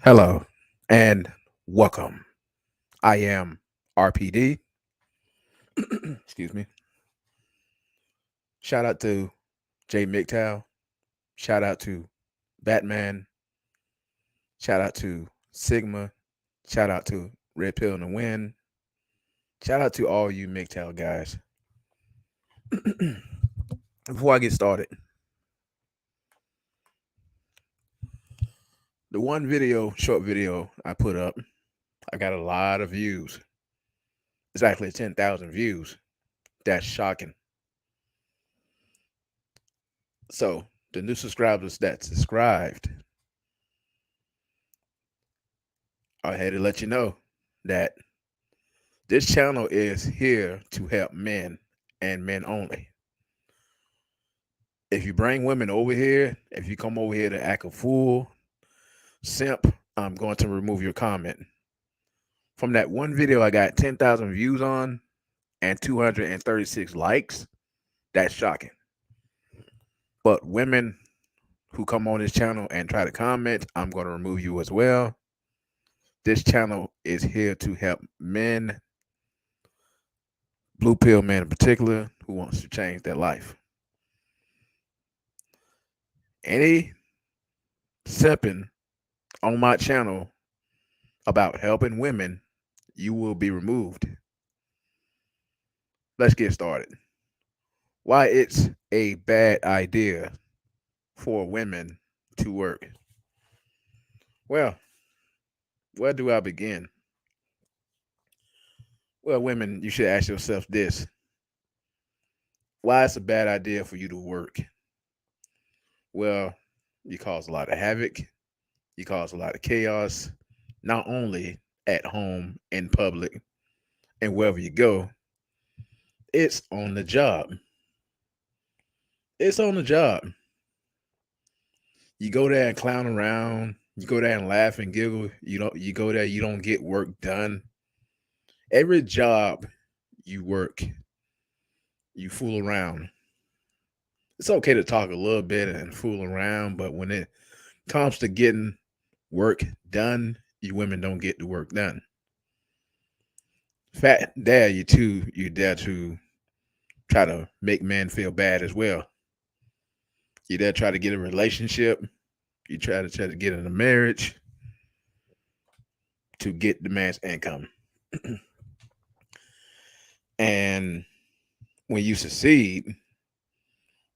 Hello and welcome. I am RPD. Excuse me. Shout out to Jay McTow. Shout out to Batman. Shout out to Sigma. Shout out to Red Pill in the Wind. Shout out to all you MGTOW guys. Before I get started, the one short video I put up, I got a lot of views. It's actually 10,000 views. That's shocking. So, the new subscribers that subscribed, I had to let you know that this channel is here to help men and men only. If you bring women over here, if you come over here to act a fool, simp, I'm going to remove your comment. From that one video I got 10,000 views on and 236 likes, that's shocking. But women who come on this channel and try to comment, I'm going to remove you as well. This channel is here to help men, blue pill men in particular, who wants to change their life. Any simping on my channel about helping women, you will be removed. Let's get started. Why it's a bad idea for women to work. Well, where do I begin? Well, women, you should ask yourself this. Why it's a bad idea for you to work? Well, you cause a lot of havoc. You cause a lot of chaos, not only at home, in public, and wherever you go. It's on the job. It's on the job. You go there and clown around. You go there and laugh and giggle. You go there, you don't get work done. Every job you work, you fool around. It's okay to talk a little bit and fool around, but when it comes to getting work done, you women don't get the work done. Fact there, you dare to try to make men feel bad as well. You dare try to get a relationship. You try to get in a marriage to get the man's income. And when you succeed,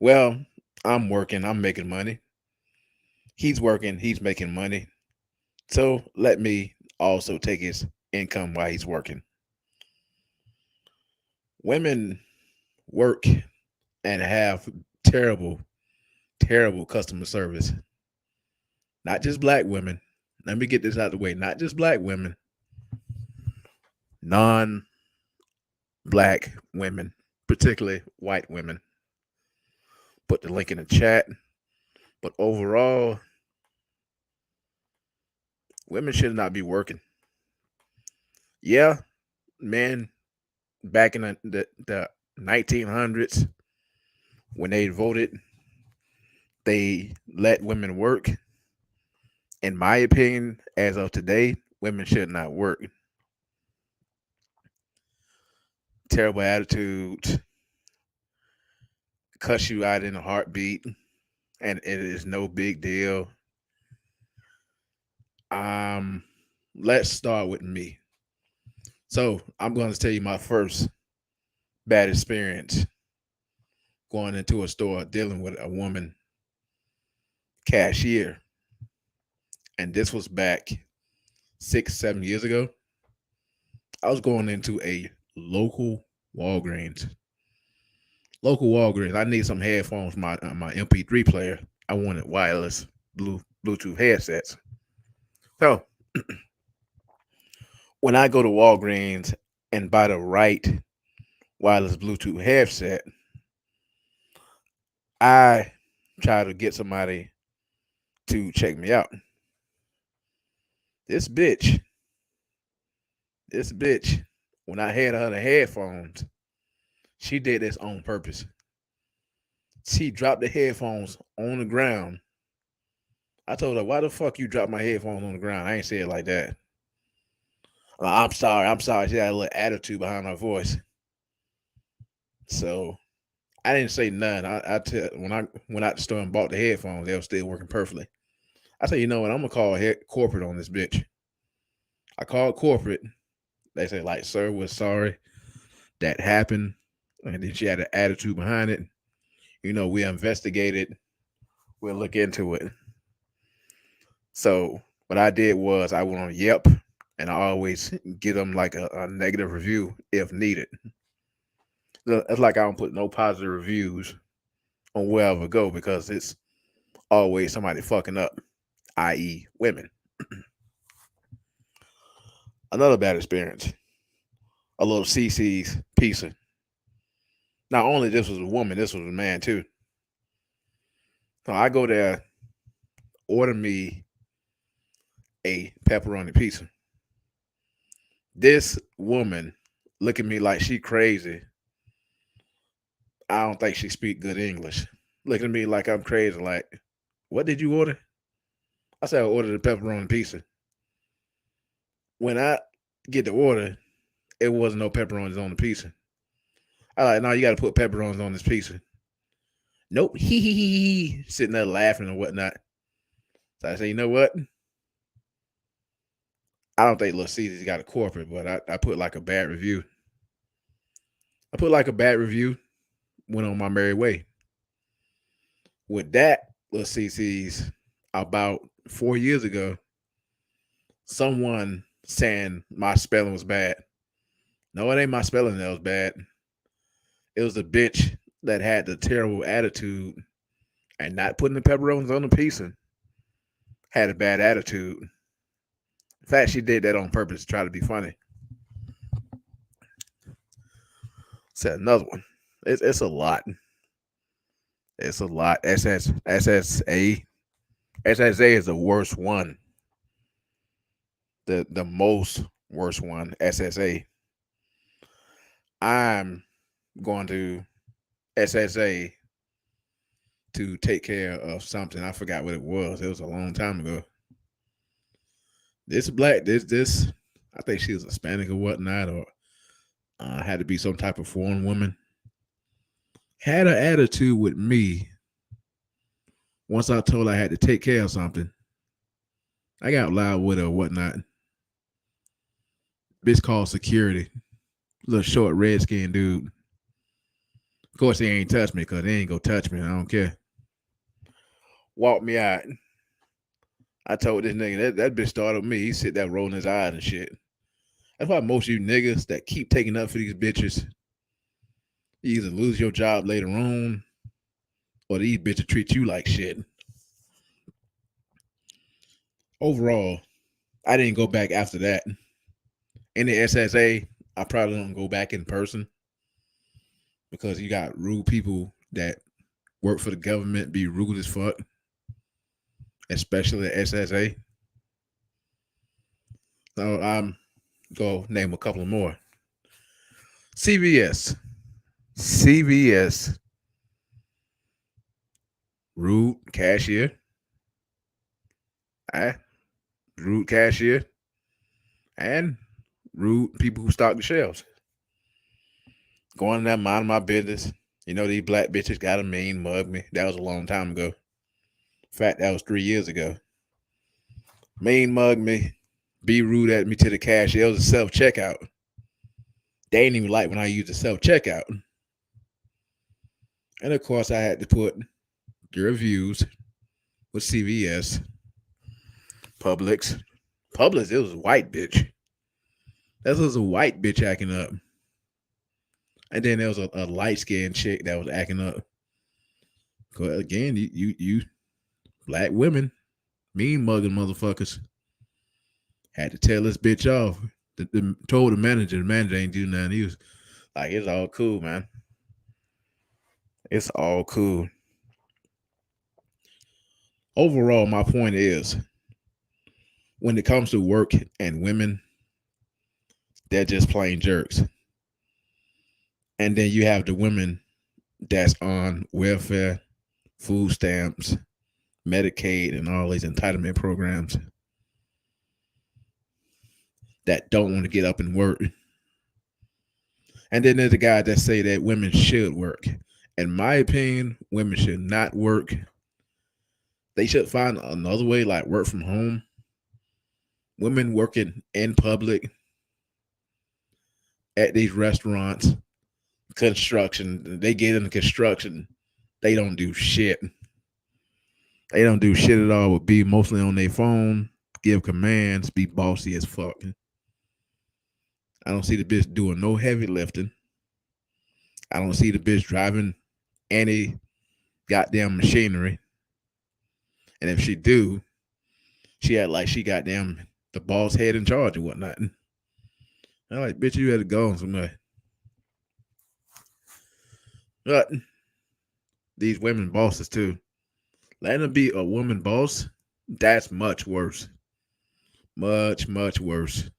well, I'm working, I'm making money. He's working, he's making money. So let me also take his income while he's working. Women work and have terrible, terrible customer service. Not just black women. Let me get this out of the way. Not just black women, non black women, particularly white women. Put the link in the chat. But overall, women should not be working. Yeah, men back in the 1900s, when they voted, they let women work. In my opinion, as of today, women should not work. Terrible attitudes, cuss you out in a heartbeat, and it is no big deal. Let's start with me. So I'm going to tell you my first bad experience going into a store dealing with a woman cashier. And this was back 6, 7 years ago. I was going into a local Walgreens. Local Walgreens. I need some headphones for my MP3 player. I wanted wireless Bluetooth headsets. So when I go to Walgreens and buy the right wireless Bluetooth headset, I try to get somebody to check me out. This bitch, this bitch, when I had her the headphones, she did this on purpose. She dropped the headphones on the ground. I told her, why the fuck you drop my headphones on the ground? I ain't say it like that. I'm sorry, I'm sorry. She had a little attitude behind her voice. So I didn't say nothing. I tell when I went out the store and bought the headphones, they were still working perfectly. I said, you know what? I'm gonna call corporate on this bitch. I called corporate. They say, like, sir, we're sorry that happened. And then she had an attitude behind it. You know, we investigated. We'll look into it. So what I did was I went on Yelp, and I always give them like a negative review if needed. It's like I don't put no positive reviews on wherever I go because it's always somebody fucking up, i.e., women. Another bad experience, a little CC's pizza. Not only this was a woman, this was a man too. So I go there, order me a pepperoni pizza. This woman look at me like she crazy. I don't think she speak good English. Look at me like I'm crazy. Like, what did you order? I said I ordered a pepperoni pizza. When I get the order, it wasn't no pepperonis on the pizza. I like, no, you got to put pepperonis on this pizza. Nope, he sitting there laughing and whatnot. So I say, you know what? I don't think Little Caesars got a corporate, but I put like a bad review. I put like a bad review. Went on my merry way. With that, Little CC's about 4 years ago, someone saying my spelling was bad. No, it ain't my spelling that was bad. It was a bitch that had the terrible attitude and not putting the pepperonis on the pizza. Had a bad attitude. In fact, she did that on purpose to try to be funny. Said another one. It's a lot. It's a lot. SSA. SSA is the worst one. The most worst one. SSA. I'm going to SSA to take care of something. I forgot what it was. It was a long time ago. This black, this, I think she was Hispanic or whatnot, or had to be some type of foreign woman. Had an attitude with me. Once I told her I had to take care of something, I got loud with her or whatnot. Bitch called security. Little short red skinned dude. Of course, he ain't touch me because they ain't gonna touch me. I don't care. Walked me out. I told this nigga that bitch started with me. He sit there rolling his eyes and shit. That's why most of you niggas that keep taking up for these bitches, you either lose your job later on or these bitches treat you like shit. Overall, I didn't go back after that. In the SSA, I probably don't go back in person because you got rude people that work for the government be rude as fuck, especially the SSA. So I'm go name a couple more. CVS. CVS. Rude cashier. Rude cashier. And rude people who stock the shelves. Going in there, mind my business. You know, these black bitches got a mean mug me. That was a long time ago. In fact, that was 3 years ago. mean mug me, be rude at me to the cashier. It was a self checkout. They didn't even like when I used the self checkout. And of course, I had to put the reviews with CVS, Publix. Publix, it was a white bitch. That was a white bitch acting up. And then there was a light skinned chick that was acting up. Again, you black women, mean mugging motherfuckers. Had to tell this bitch off. Told the manager ain't do nothing. He was like, it's all cool, man. It's all cool. Overall, my point is when it comes to work and women, they're just plain jerks. And then you have the women that's on welfare, food stamps, Medicaid, and all these entitlement programs that don't want to get up and work. And then there's the guys that say that women should work. In my opinion, women should not work. They should find another way, like work from home. Women working in public at these restaurants, construction. They get into construction. They don't do shit. They don't do shit at all. Would be mostly on their phone, give commands, be bossy as fuck. I don't see the bitch doing no heavy lifting. I don't see the bitch driving any goddamn machinery. And if she do, she act like she goddamn the boss head in charge or whatnot. I'm like, bitch, you had to go on somewhere. But these women bosses too. Letting them be a woman boss, that's much worse. Much, much worse.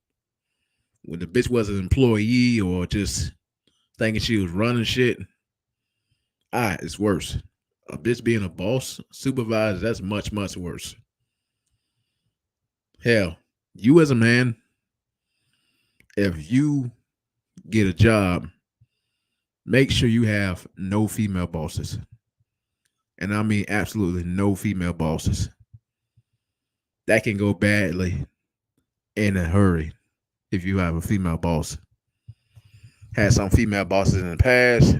When the bitch was an employee or just thinking she was running shit, it's worse. A bitch being a boss, supervisor, that's much, much worse. Hell, you as a man, if you get a job, make sure you have no female bosses. And I mean absolutely no female bosses. That can go badly in a hurry if you have a female boss. Had some female bosses in the past.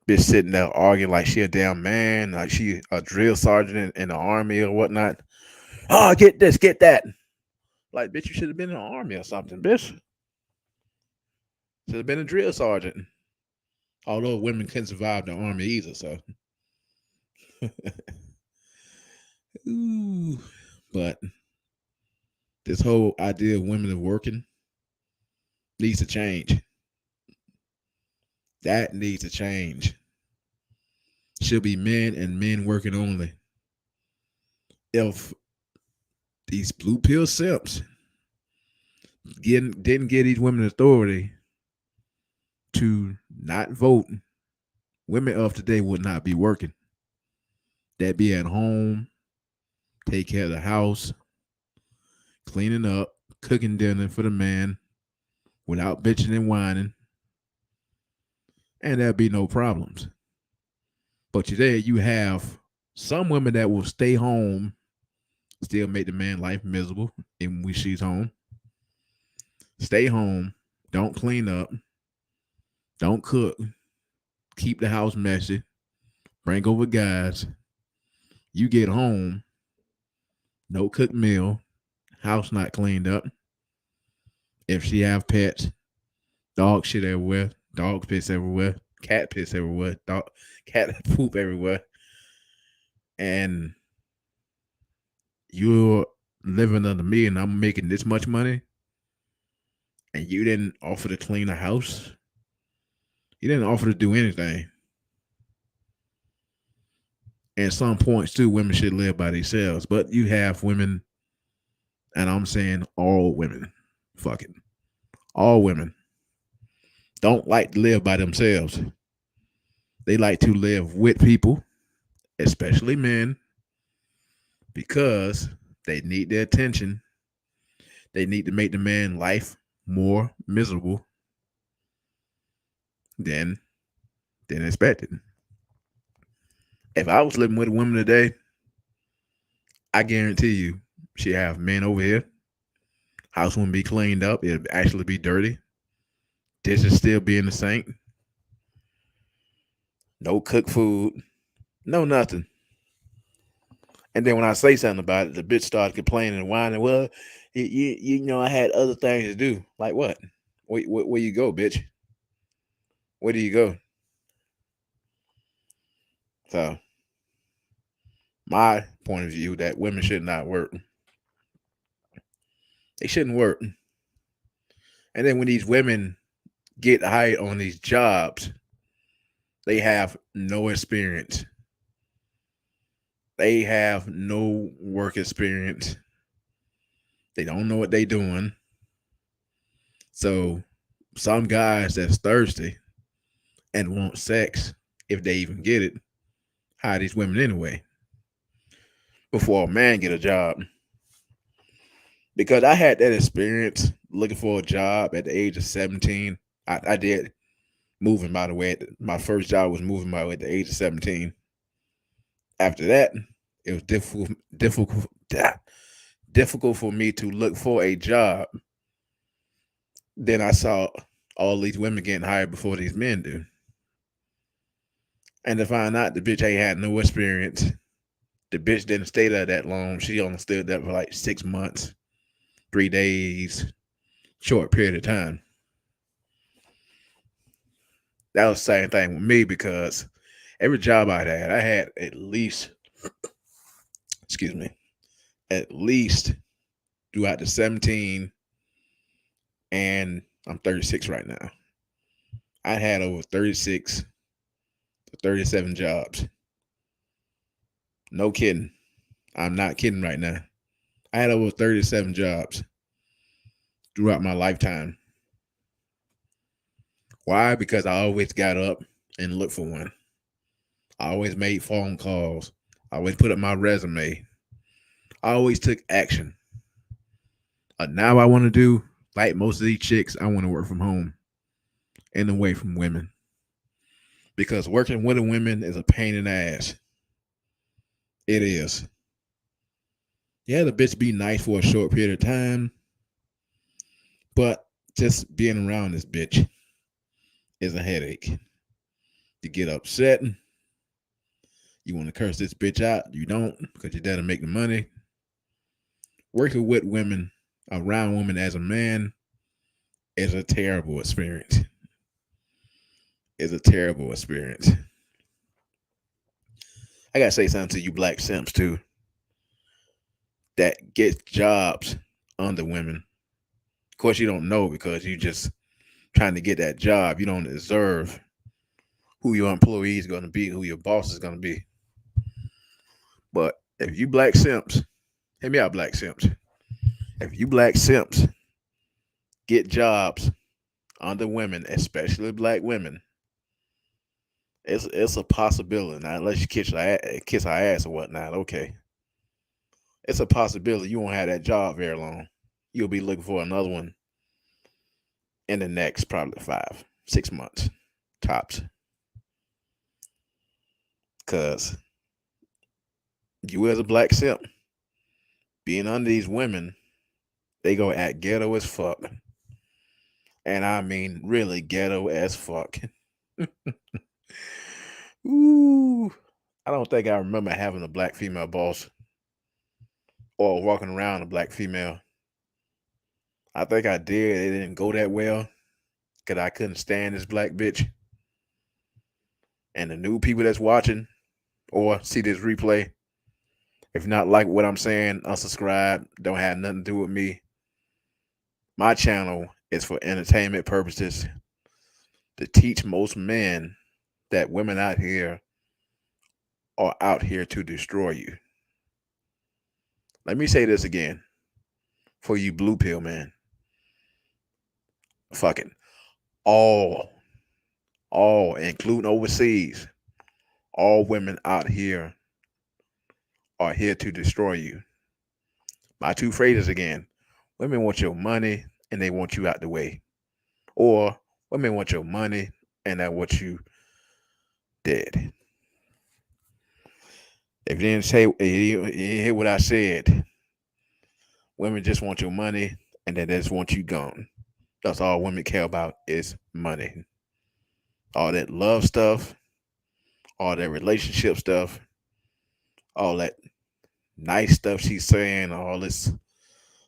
Bitch sitting there arguing like she a damn man, like she a drill sergeant in the army or whatnot. Oh, get this, get that. Like, bitch, you should have been in the army or something, bitch. Should have been a drill sergeant. Although women couldn't survive the army either, so. Ooh. But this whole idea of women are working needs to change. That needs to change. Should be men and men working only. If these blue pill simps didn't give these women authority to not vote, women of today would not be working. They'd be at home, take care of the house, cleaning up, cooking dinner for the man without bitching and whining, and there'd be no problems. But today you have some women that will stay home, still make the man life miserable, even when she's home. Stay home, don't clean up, don't cook, keep the house messy, bring over guys. You get home, no cooked meal, house not cleaned up. If she have pets, dog shit everywhere, dog piss everywhere, cat piss everywhere, cat poop everywhere, and you're living under me and I'm making this much money, and you didn't offer to clean the house, you didn't offer to do anything. And some points too, women should live by themselves, but you have women, and I'm saying all women, fucking all women, don't like to live by themselves. They like to live with people, especially men, because they need their attention. They need to make the man life more miserable than expected. If I was living with a woman today, I guarantee you, She have men over here. House wouldn't be cleaned up. It'd actually be dirty. Dishes still be in the sink. No cooked food. No nothing. And then when I say something about it, the bitch started complaining and whining. Well, you know, I had other things to do. Like what? Where you go, bitch? Where do you go? So my point of view that women should not work. They shouldn't work. And then when these women get hired on these jobs, they have no experience. They have no work experience. They don't know what they're doing. So some guys that's thirsty and want sex, if they even get it, hire these women anyway before a man get a job. Because I had that experience looking for a job at the age of 17. I did moving, by the way. My first job was moving by the way at the age of 17. After that, it was difficult for me to look for a job. Then I saw all these women getting hired before these men do. And to find out the bitch ain't had no experience. The bitch didn't stay there that long. She only stayed there for like 6 months, 3 days, short period of time. That was the same thing with me because every job I had at least, excuse me, at least throughout the 17, and I'm 36 right now. I had over 36 to 37 jobs. No kidding. I'm not kidding right now. I had over 37 jobs throughout my lifetime. Why? Because I always got up and looked for one. I always made phone calls. I always put up my resume. I always took action. Now I want to do, like most of these chicks, I want to work from home and away from women. Because working with a woman is a pain in the ass. It is. Yeah, the bitch be nice for a short period of time, but just being around this bitch is a headache. You get upset. You want to curse this bitch out. You don't because you're there to make the money. Working with women, around women as a man, is a terrible experience. It's a terrible experience. I gotta say something to you black simps too that get jobs under women. Of course, you don't know because you just trying to get that job. You don't observe who your employee is going to be, who your boss is going to be. But if you black simps, hear me out, black simps. If you black simps get jobs under women, especially black women, it's a possibility. Now, unless you kiss our ass or whatnot, okay. It's a possibility you won't have that job very long. You'll be looking for another one in the next probably 5, 6 months tops. Cause you as a black simp being under these women, they go act ghetto as fuck. And I mean really ghetto as fuck. Ooh. I don't think I remember having a black female boss or walking around a black female. I think I did. It didn't go that well because I couldn't stand this black bitch. And the new people that's watching or see this replay, if you not like what I'm saying, unsubscribe. Don't have nothing to do with me. My channel is for entertainment purposes to teach most men that women out here are out here to destroy you. Let me say this again for you blue pill man. Fucking all, including overseas, all women out here are here to destroy you. My two phrases again. Women want your money and they want you out the way. Or women want your money and they want you dead. If you didn't say, you hear what I said, Women just want your money and then they just want you gone. That's all women care about is money. All that love stuff, all that relationship stuff, all that nice stuff she's saying, all this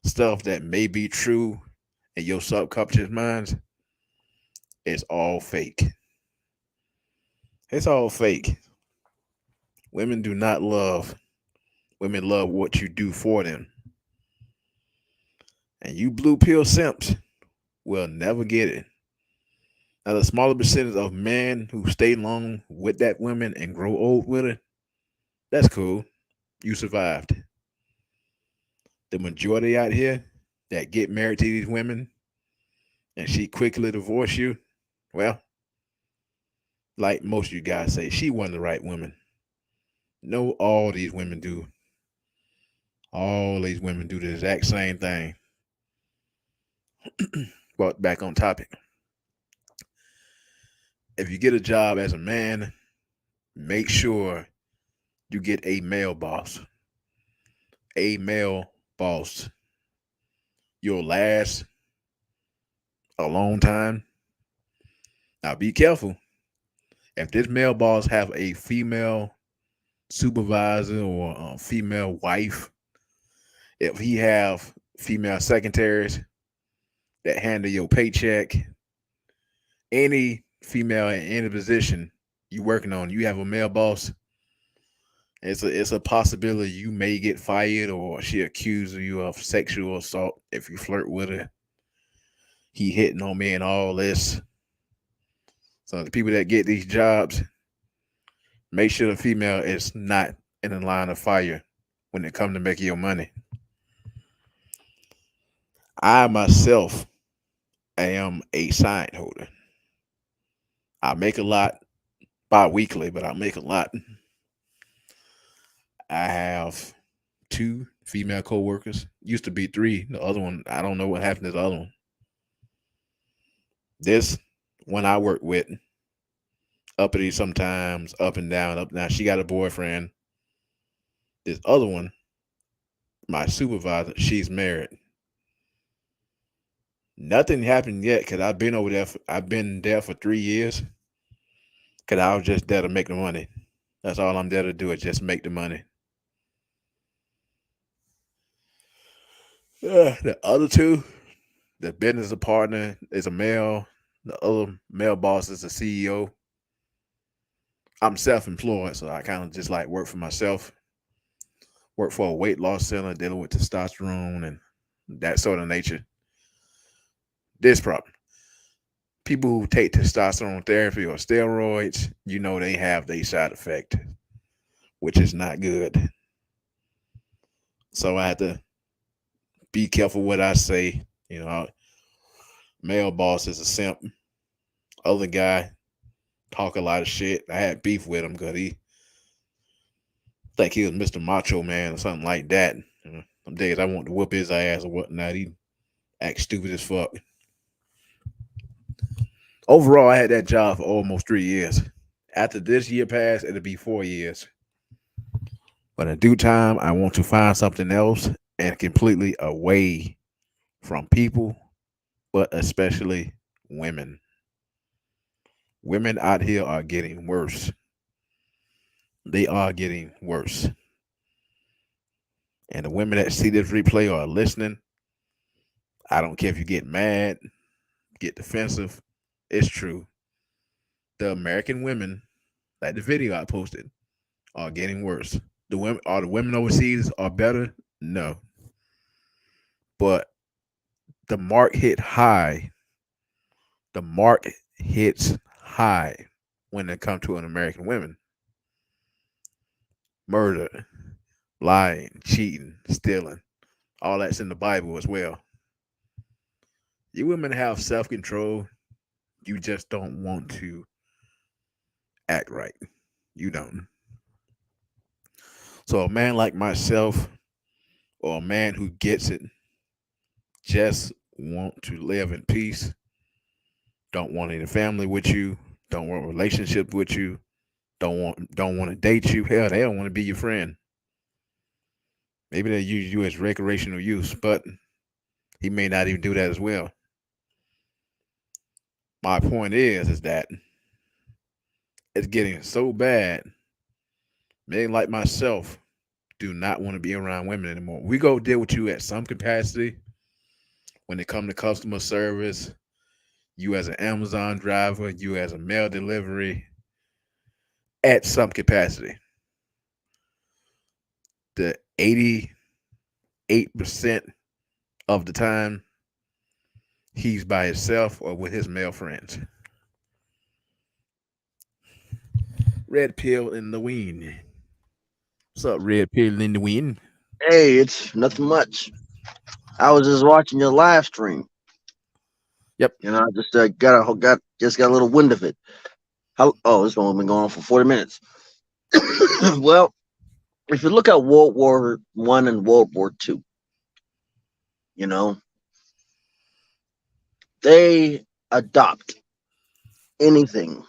stuff that may be true in your subconscious mind is all fake. It's all fake. Women do not love. Women love what you do for them. And you blue pill simps will never get it. Now, the smaller percentage of men who stay long with that woman and grow old with her, that's cool. You survived. The majority out here that get married to these women and she quickly divorce you, well, like most of you guys say, she wasn't the right woman. No, all these women do. All these women do the exact same thing. But back on topic. If you get a job as a man, make sure you get a male boss. A male boss. You'll last a long time. Now be careful. If this male boss have a female supervisor or a female wife, if he have female secretaries that handle your paycheck, any female in any position you working on, you have a male boss, it's a possibility you may get fired or she accuses you of sexual assault if you flirt with her. He hitting on me and all this. So the people that get these jobs, make sure the female is not in the line of fire when it comes to making your money. I myself am a sign holder. I make a lot bi-weekly, but I make a lot. I have two female co-workers. Used to be three. The other one, I don't know what happened to the other one. This one I work with, uppity sometimes, up and down, up and down. She got a boyfriend. This other one, my supervisor, she's married. Nothing happened yet because I've been over there. I've been there for 3 years because I was just there to make the money. That's all I'm there to do is just make the money. The other two, the business partner is a male. The other male boss is a CEO. I'm self-employed, so I kind of just like work for myself. Work for a weight loss center dealing with testosterone and that sort of nature. This problem. People who take testosterone therapy or steroids, you know they have their side effect, which is not good. So I have to be careful what I say. You know, male boss is a simp. Other guy talk a lot of shit. I had beef with him because he think he was Mr. Macho Man or something like that. Some days I want to whoop his ass or whatnot. He act stupid as fuck. Overall, I had that job for almost 3 years. After this year passed, it'll be 4 years. But in due time, I want to find something else and completely away from people, but especially women. Women out here are getting worse. They are getting worse. And the women that see this replay or are listening, I don't care if you get mad, get defensive. It's true. The American women, like the video I posted, are getting worse. The women overseas are better? No. But the mark hit high. The mark hits high when it comes to an American women. Murder, lying, cheating, stealing, all that's in the Bible as well. You women have self control. You just don't want to act right. You don't. So a man like myself, or a man who gets it, just want to live in peace. Don't want any family with you. Don't want a relationship with you. Don't want to date you. Hell, they don't want to be your friend. Maybe they use you as recreational use, but he may not even do that as well. My point is that it's getting so bad. Men like myself do not want to be around women anymore. We go deal with you at some capacity when it comes to customer service. You as an Amazon driver, you as a mail delivery, at some capacity. The 88% of the time, he's by himself or with his male friends. Red pill in the wind. What's up, red pill in the wind? Hey, it's nothing much. I was just watching your live stream. Yep. I just got a little wind of it. This one been going on for 40 minutes. Well, if you look at World War I and World War II, you know they adopt anything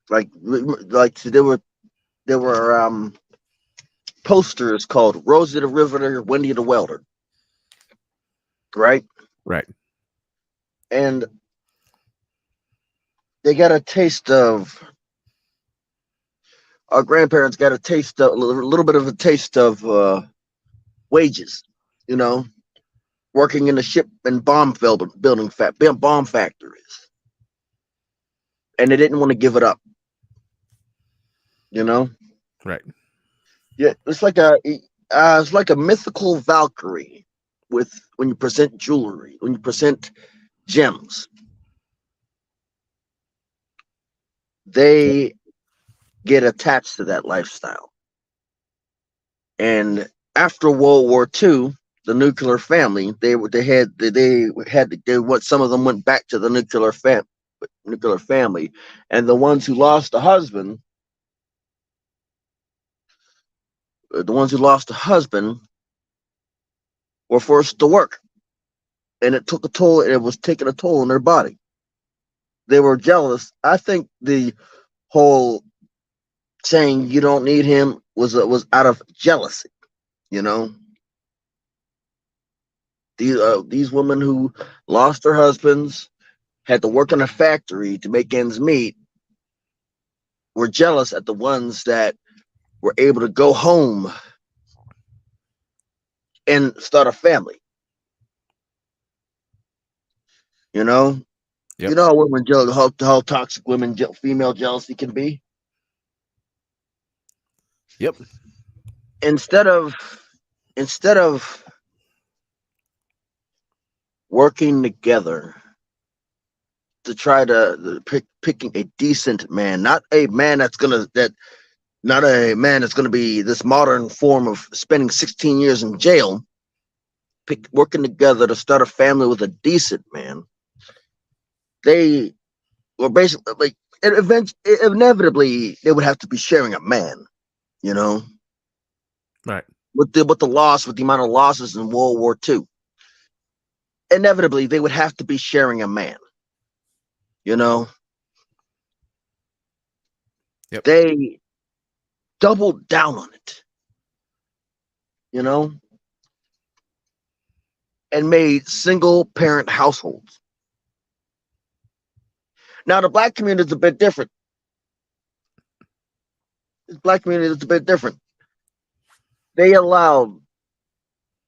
like there were posters called Rosie the Riveter, Wendy the Welder, right? Right. And they got a taste of our grandparents got a little bit of a taste of wages, you know, working in the ship and bomb factories, and they didn't want to give it up, you know. Right. Yeah, it's like a mythical Valkyrie with when you present jewelry, when you present gems, they get attached to that lifestyle. And after World War II, the nuclear family, some of them went back to the nuclear family, and the ones who lost a husband, the ones who lost a husband, were forced to work, and it took a toll. It was taking a toll on their body. They were jealous. I think the whole saying "you don't need him" was out of jealousy. You know, these women who lost their husbands, had to work in a factory to make ends meet, were jealous at the ones that were able to go home and start a family. You know, Yep. how how toxic female jealousy can be. Yep. Instead of instead of working together to try to picking a decent man, not a man that's gonna be this modern form of spending 16 years in jail, working together to start a family with a decent man. They were basically like inevitably they would have to be sharing a man, you know, Right. with the amount of losses in World War II. Inevitably they would have to be sharing a man, you know. Yep. They doubled down on it, you know, and made single parent households. Now the black community is a bit different. The black community is a bit different. They allowed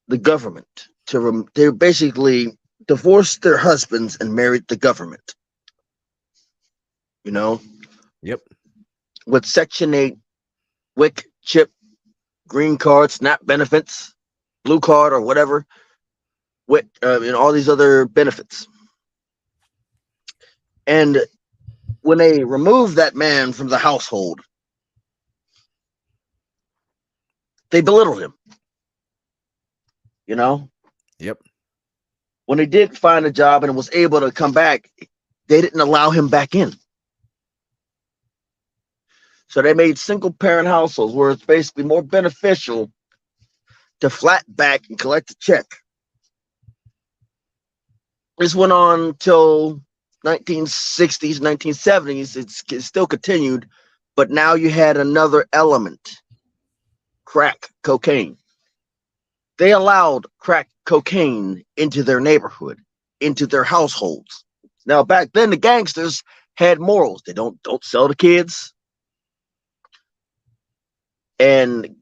the government they basically divorced their husbands and married the government, you know, Yep. with Section 8, WIC, CHIP, green card, SNAP benefits, blue card, or whatever, WIC, and all these other benefits. And when they removed that man from the household, they belittled him, you know. Yep. When he did find a job and was able to come back, they didn't allow him back in. So they made single parent households where it's basically more beneficial to flat back and collect a check. This went on till 1960s, 1970s. It still continued, but now you had another element: crack cocaine. They allowed crack cocaine into their neighborhood, into their households. Now back then the gangsters had morals. They don't sell to kids and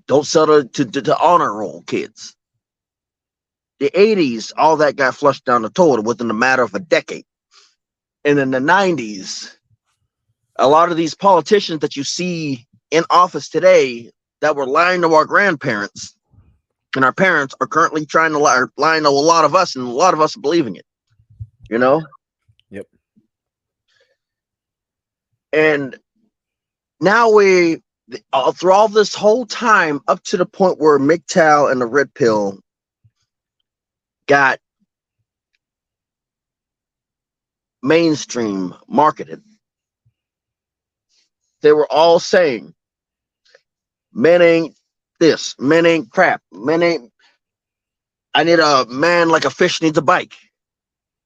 don't sell to honor roll kids. The 80s, all that got flushed down the toilet within a matter of a decade. And in the 90s, a lot of these politicians that you see in office today that were lying to our grandparents and our parents are currently trying to lying to a lot of us, and a lot of us are believing it. You know? Yep. And now through all this whole time up to the point where MGTOW and the Red Pill got mainstream marketed, they were all saying men ain't this, men ain't crap, men ain't, I need a man like a fish needs a bike,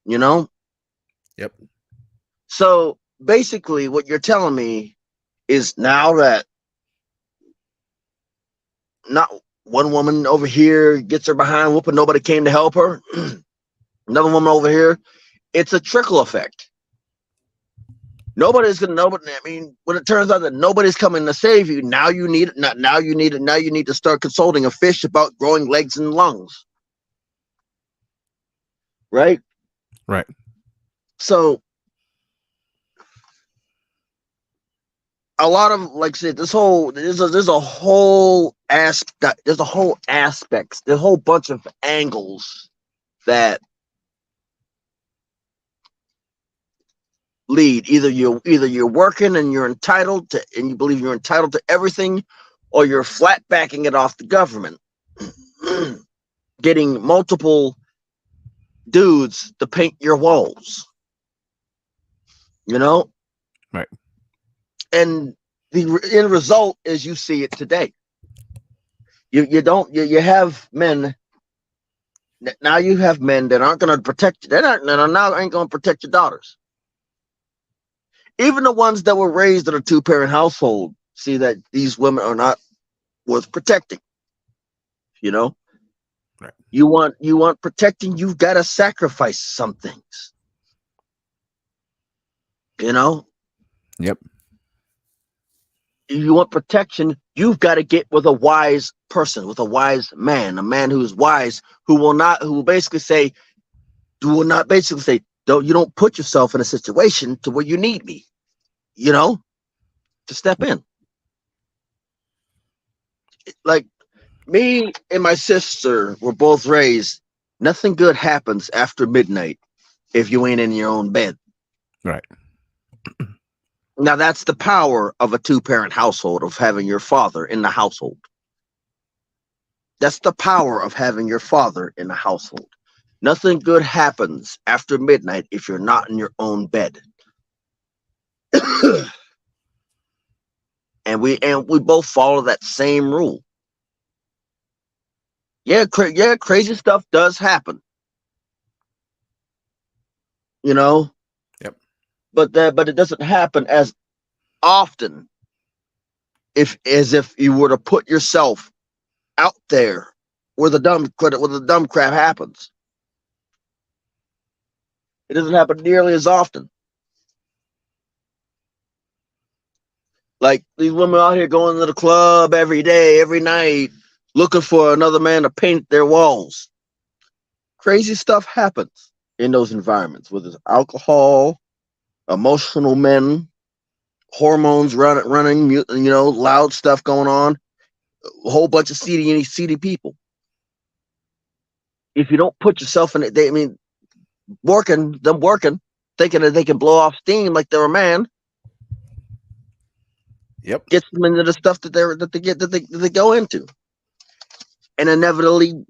you know? Yep. So basically what you're telling me is now that not one woman over here gets her behind whooping, nobody came to help her. Another woman over here, it's a trickle effect. Nobody's gonna know. I mean, when it turns out that nobody's coming to save you, now you need to start consulting a fish about growing legs and lungs. Right? Right. So a lot of, like I said, there's a whole bunch of angles that lead. Either you're working and you're entitled to, and you believe you're entitled to everything, or you're flat backing it off the government, getting multiple dudes to paint your walls. You know? Right. And the end result is you see it today. You have men. Now you have men that aren't going to protect you. Now ain't going to protect your daughters. Even the ones that were raised in a two-parent household see that these women are not worth protecting. You know? Right. You want protecting, you've got to sacrifice some things. You know? Yep. If you want protection, you've got to get with a wise person, with a wise man, a man who's wise, who will not basically say, don't put yourself in a situation to where you need me, you know, to step in. Like me and my sister were both raised, nothing good happens after midnight if you ain't in your own bed. Right. Now that's the power of a two-parent household, of having your father in the household. That's the power of having your father in the household. Nothing good happens after midnight if you're not in your own bed. and we both follow that same rule. Yeah, crazy stuff does happen. You know? Yep. But it doesn't happen as often as if you were to put yourself out there where the dumb crap happens. It doesn't happen nearly as often. Like these women out here going to the club every day, every night, looking for another man to paint their walls. Crazy stuff happens in those environments, whether it's alcohol, emotional men, hormones running, you know, loud stuff going on, a whole bunch of seedy people. If you don't put yourself in it, working, thinking that they can blow off steam like they're a man. Yep. Gets them into the stuff that they go into, and inevitably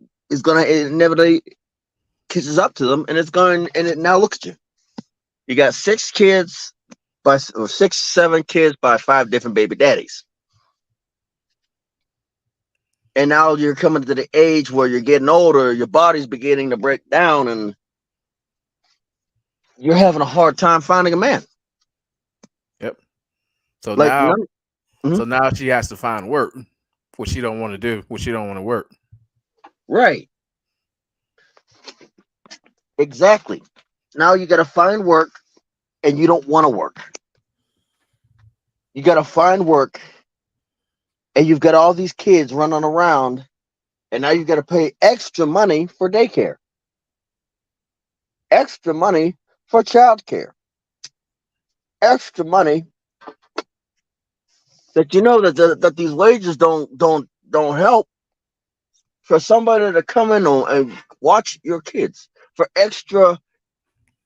catches up to them, and it now looks at you. You got 6 kids by 7 kids by 5 different baby daddies. And now you're coming to the age where you're getting older, your body's beginning to break down, and you're having a hard time finding a man. Yep. So like now, none, so now she has to find work, which she don't want to do, which she don't want to work. Right. Exactly. Now you got to find work and you don't want to work. You got to find work and you've got all these kids running around and now you got to pay extra money for daycare, extra money for childcare, extra money that you know that these wages don't help for somebody to come in and watch your kids for extra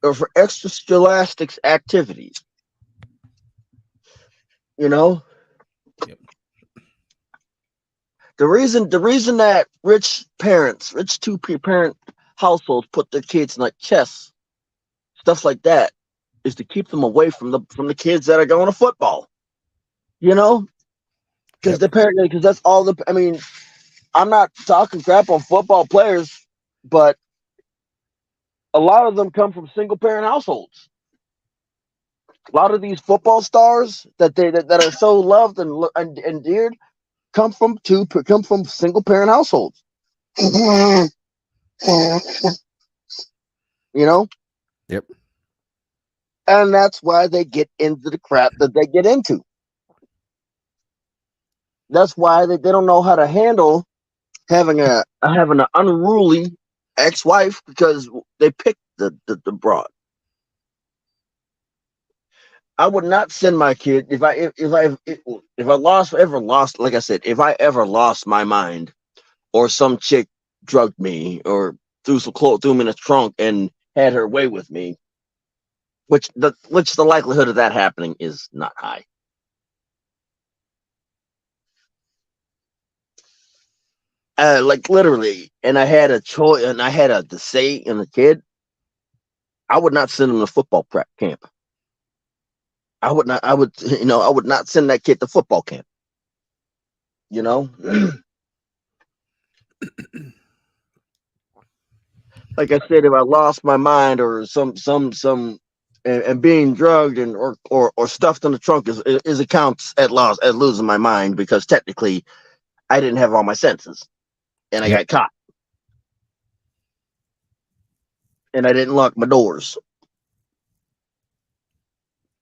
or for extra scholastics activities. You know, Yep. the reason that rich parents, rich parent households put their kids in like chess, stuff like that, is to keep them away from the kids that are going to football. You know, because Yep. the parent because that's all the. I mean, I'm not talking crap on football players, but a lot of them come from single parent households. A lot of these football stars that are so loved and endeared come from single parent households. You know, Yep. and that's why they get into the crap that they get into. That's why they don't know how to handle having an unruly ex-wife because they picked the broad. I would not send my kid if I lost like I said, if I ever lost my mind or some chick drugged me or threw some clothes threw me in the trunk and had her way with me, which the likelihood of that happening is not high. Like literally, and I had a choice, and I had to say in the kid, I would not send him to football prep camp. I would not. I would, I would not send that kid to football camp. You know, like I said, if I lost my mind or and being drugged and or stuffed in the trunk is accounts at loss at losing my mind because technically I didn't have all my senses and I Yep. got caught and I didn't lock my doors.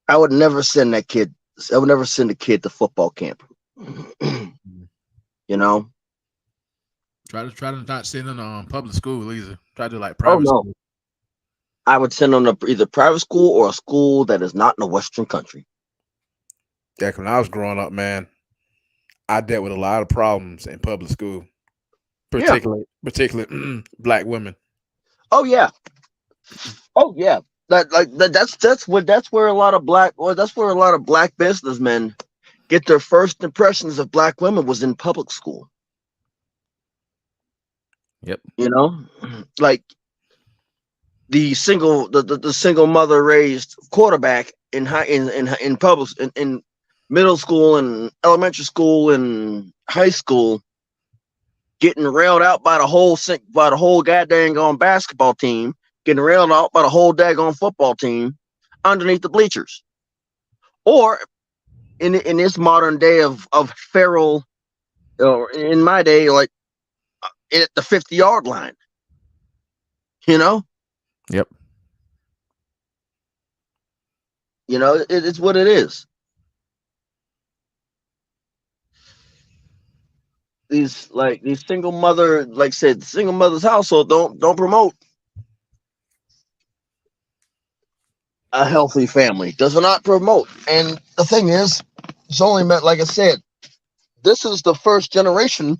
I would never send that kid. I would never send a kid to football camp. Mm. You know? Try to not send them to public school either. Try to do like Oh private no. school. I would send them to either private school or a school that is not in a Western country. Yeah, 'cause when I was growing up, man, I dealt with a lot of problems in public school, Yeah. particularly black women. Oh yeah. Oh yeah. That's where a lot of black businessmen get their first impressions of black women was in public school. Yep. You know, like the single mother raised quarterback in public in middle school and elementary school and high school getting railed out by the whole goddamn on basketball team, getting railed out by the whole daggone football team underneath the bleachers, or in this modern day of feral, or in my day, like at the 50-yard line, you know, Yep. it's what it is. These single mother, like I said, single mother's household don't promote a healthy family. Does not promote. And the thing is, it's only meant, like I said, this is the first generation.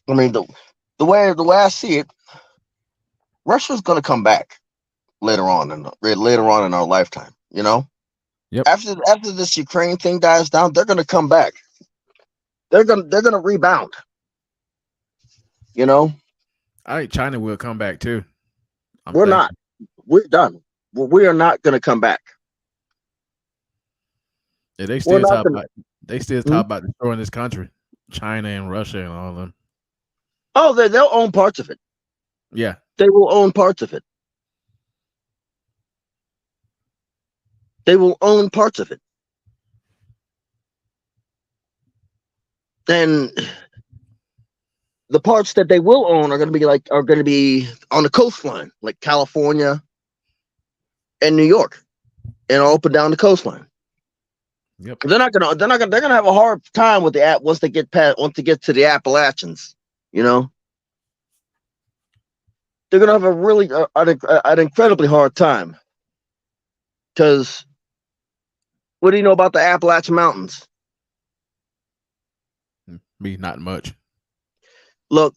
I mean, the way I see it, Russia's going to come back later on in our lifetime. Yep. After this Ukraine thing dies down, they're going to come back. They're gonna rebound. You know, I think China will come back too. I'm we're thinking. not. We're done. We are not going to come back. Yeah, they We're still not talk going. about they still Hmm? talk about destroying this country, China and Russia and all of them. Oh, they'll own parts of it. Yeah. They will own parts of it. They will own parts of it. And The parts that they will own are going to be on the coastline, like California and New York, and up and down the coastline. Yep. They're gonna have a hard time with the app once they get to the Appalachians. You know, they're gonna have a really an incredibly hard time. Because what do you know about the Appalachian Mountains? Me, not much. Look,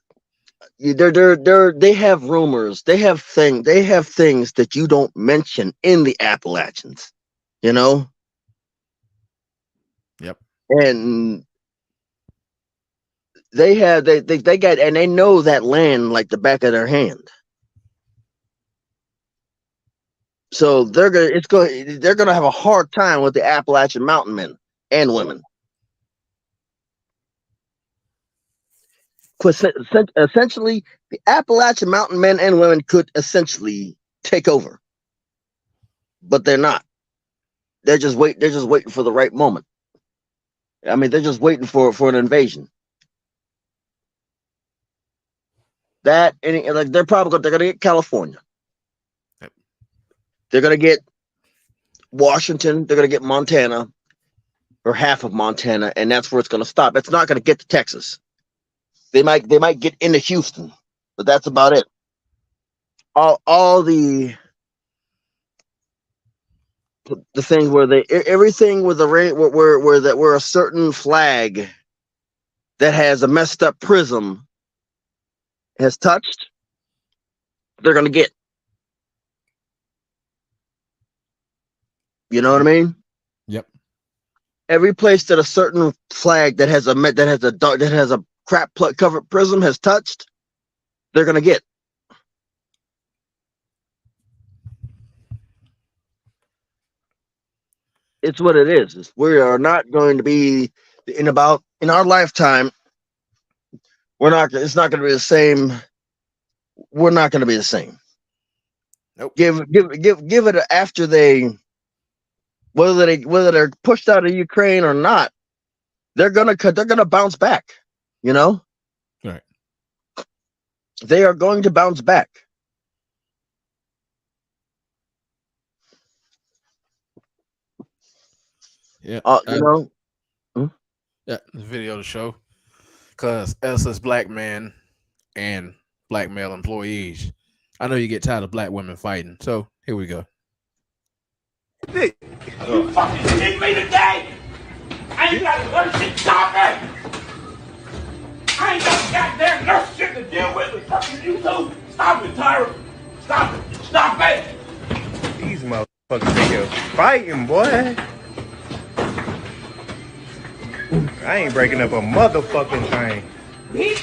they have rumors, they have things that you don't mention in the Appalachians. You know. Yep. And they got, and they know that land like the back of their hand. So they're gonna have a hard time with the Appalachian Mountain men and women. Essentially, the Appalachian Mountain men and women could essentially take over, but they're not. They're just waiting for the right moment. I mean, they're just waiting for an invasion. They're gonna get California. Yep. They're gonna get Washington. They're gonna get Montana, or half of Montana, and that's where it's gonna stop. It's not gonna get to Texas. They might get into Houston, but that's about it. All the things where everything with the where a certain flag that has a messed up prism has touched, they're gonna get. You know what I mean? Yep. Every place that a certain flag that has a crap covered prism has touched, they're gonna get. It's what it is. We are not going to be in our lifetime. It's not going to be the same. We're not going to be the same. Nope. Give it after whether they're pushed out of Ukraine or not, they're gonna bounce back. You know, right? They are going to bounce back. Yeah, you know. Yeah, the video to show, because as black men and black male employees, I know you get tired of black women fighting. So here we go. You fucking kidding me today? I ain't got nurse shit. Stop it! I ain't got goddamn nurse shit to deal with. But fucking you too. Stop it, Tyra. Stop it. Stop it. These motherfuckers in here fighting, boy. I ain't breaking up a motherfucking thing. Bitch.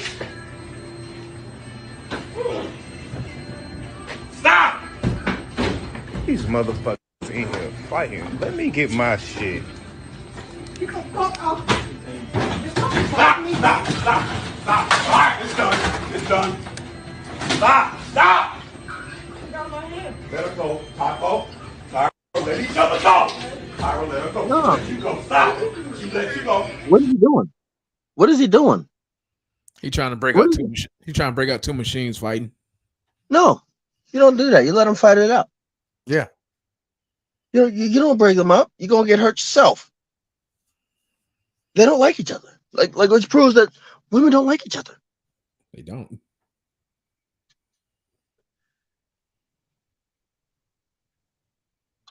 Stop. These motherfuckers in here fighting. Let me get my shit. Stop. Stop. Stop. All right, it's done. It's done. Stop. Stop. Let her go. Taco. Tyra, let each other go. Tyra, let her go. No. Let you go. Stop. She let you go. What is he doing? What is he doing? He trying to break out two. He trying to break out two machines fighting. No, you don't do that. You let them fight it out. Yeah. You don't break them up. You're gonna get hurt yourself. They don't like each other. Like which proves that women don't like each other. They don't.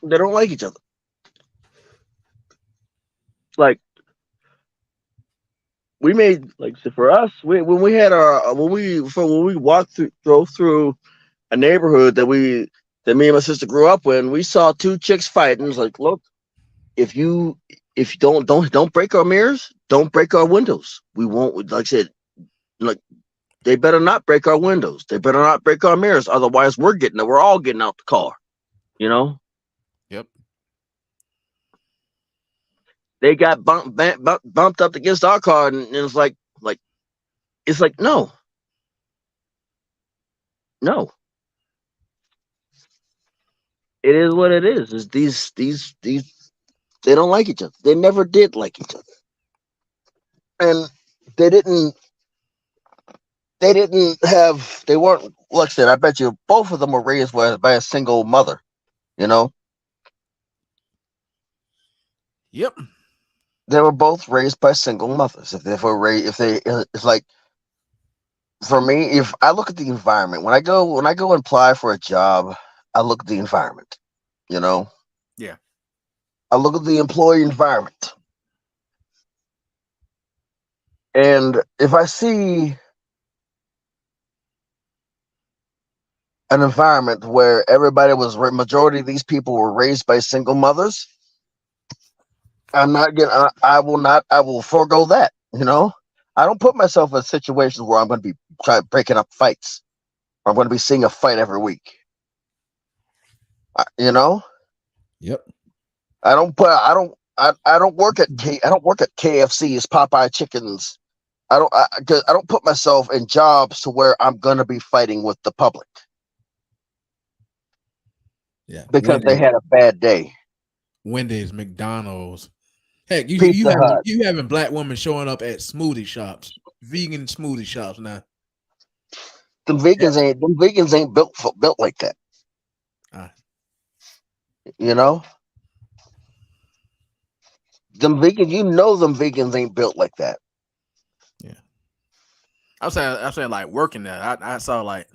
They don't like each other. Like we made, like, so for us, when we drove through a neighborhood that me and my sister grew up in, we saw two chicks fighting. It's like, look, if you don't break our mirrors, don't break our windows. We won't, like I said, like, they better not break our windows. They better not break our mirrors. Otherwise, we're all getting out the car. You know? Yep. They got bumped up against our car, and it's like no. It is what it is. Is these they don't like each other. They never did like each other, and they didn't. they weren't, like I said, I bet you both of them were raised by a single mother, you know? Yep. They were both raised by single mothers. If they were raised, it's like, for me, if I look at the environment, when I go and apply for a job, I look at the environment, you know? Yeah. I look at the employee environment. And if I see an environment where majority of these people were raised by single mothers, I will forego that, you know? I don't put myself in situations where I'm going to be breaking up fights. Or I'm going to be seeing a fight every week. You know? Yep. I don't work at KFC's, Popeye Chickens. I don't put myself in jobs to where I'm going to be fighting with the public. Yeah. Because they had a bad day. Wendy's, McDonald's. Heck, Pizza Hut. you having black women showing up at smoothie shops, vegan smoothie shops now. Them vegans ain't built like that. You know? Them vegans ain't built like that. Yeah. I'm saying like working there. I saw like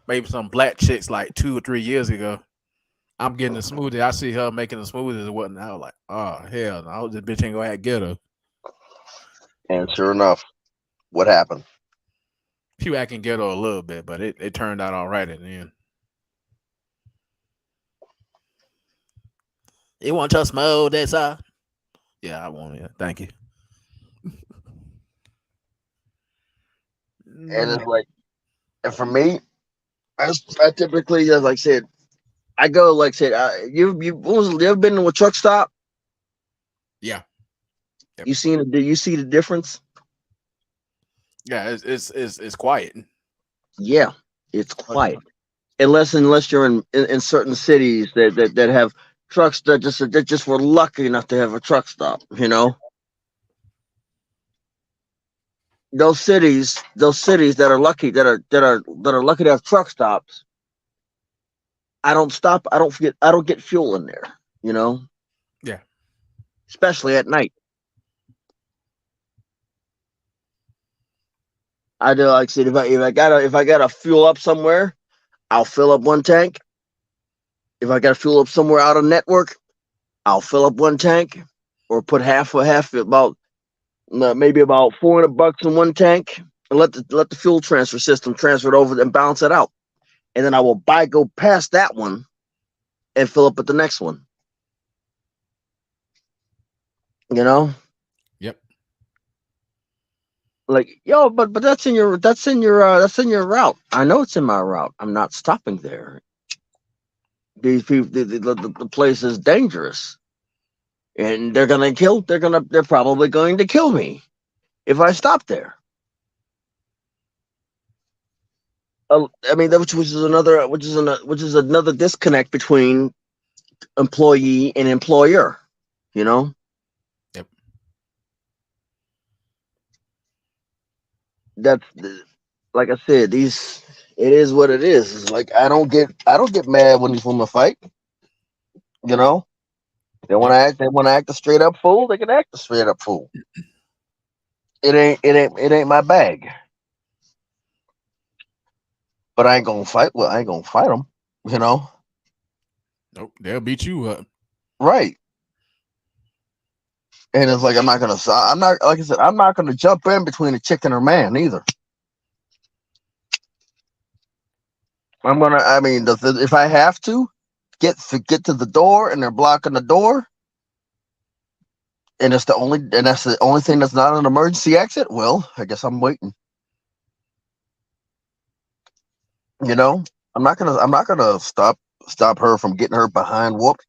maybe some black chicks like 2 or 3 years ago. I'm getting a smoothie. I see her making a smoothie and whatnot. I was like, oh hell no, this bitch ain't gonna have ghetto. And sure enough, what happened? She acting ghetto a little bit, but it turned out all right at the end. You want your smoke? That's all. Yeah, I want it. Thank you. And it's like, and for me, I typically, as like I said, I go like I said, you ever been to a truck stop? Yeah. Yep. You see the difference? Yeah, it's quiet. Yeah, it's quiet. Unless you're in certain cities that have trucks that just were lucky enough to have a truck stop, you know. Those cities that are lucky to have truck stops. I don't stop. I don't get fuel in there, you know. Yeah. Especially at night. I do, like I said, if I gotta fuel up somewhere, I'll fill up one tank. If I gotta fuel up somewhere out of network, I'll fill up one tank, or put half about maybe about $400 in one tank, and let the fuel transfer system transfer it over and balance it out, and then I will go past that one and fill up at the next one. You know. Yep. Like, yo, but that's in your route. I know it's in my route. I'm not stopping there. These people, the place is dangerous, and they're probably going to kill me if I stop there. I mean, which is another disconnect between employee and employer. You know. Yep. That's, like I said, it is what it is. It's like I don't get mad when these women fight. You know, they want to act a straight up fool. They can act a straight up fool. It ain't my bag. But I ain't gonna fight. Well, I ain't gonna fight them. You know. Nope, they'll beat you up. Right. And it's like I'm not like I said, I'm not gonna jump in between a chick and her man either. If I have to get to the door and they're blocking the door, and that's the only thing that's not an emergency exit, well, I guess I'm waiting. You know, I'm not gonna stop her from getting her behind whooped.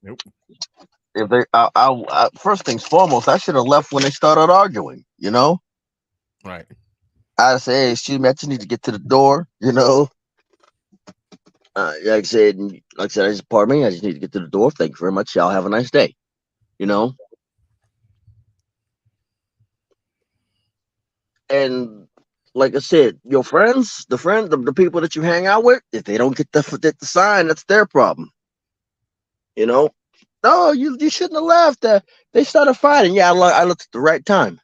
Nope. If they, I first things foremost, I should have left when they started arguing. You know, right? I'd say, hey, excuse me, I just need to get to the door. You know, like I said, pardon me, I just need to get to the door. Thank you very much. Y'all have a nice day. You know, and like I said, your friends, the people that you hang out with, if they don't get the sign, that's their problem. You know, no, you shouldn't have left. They started fighting. Yeah, I looked at the right time.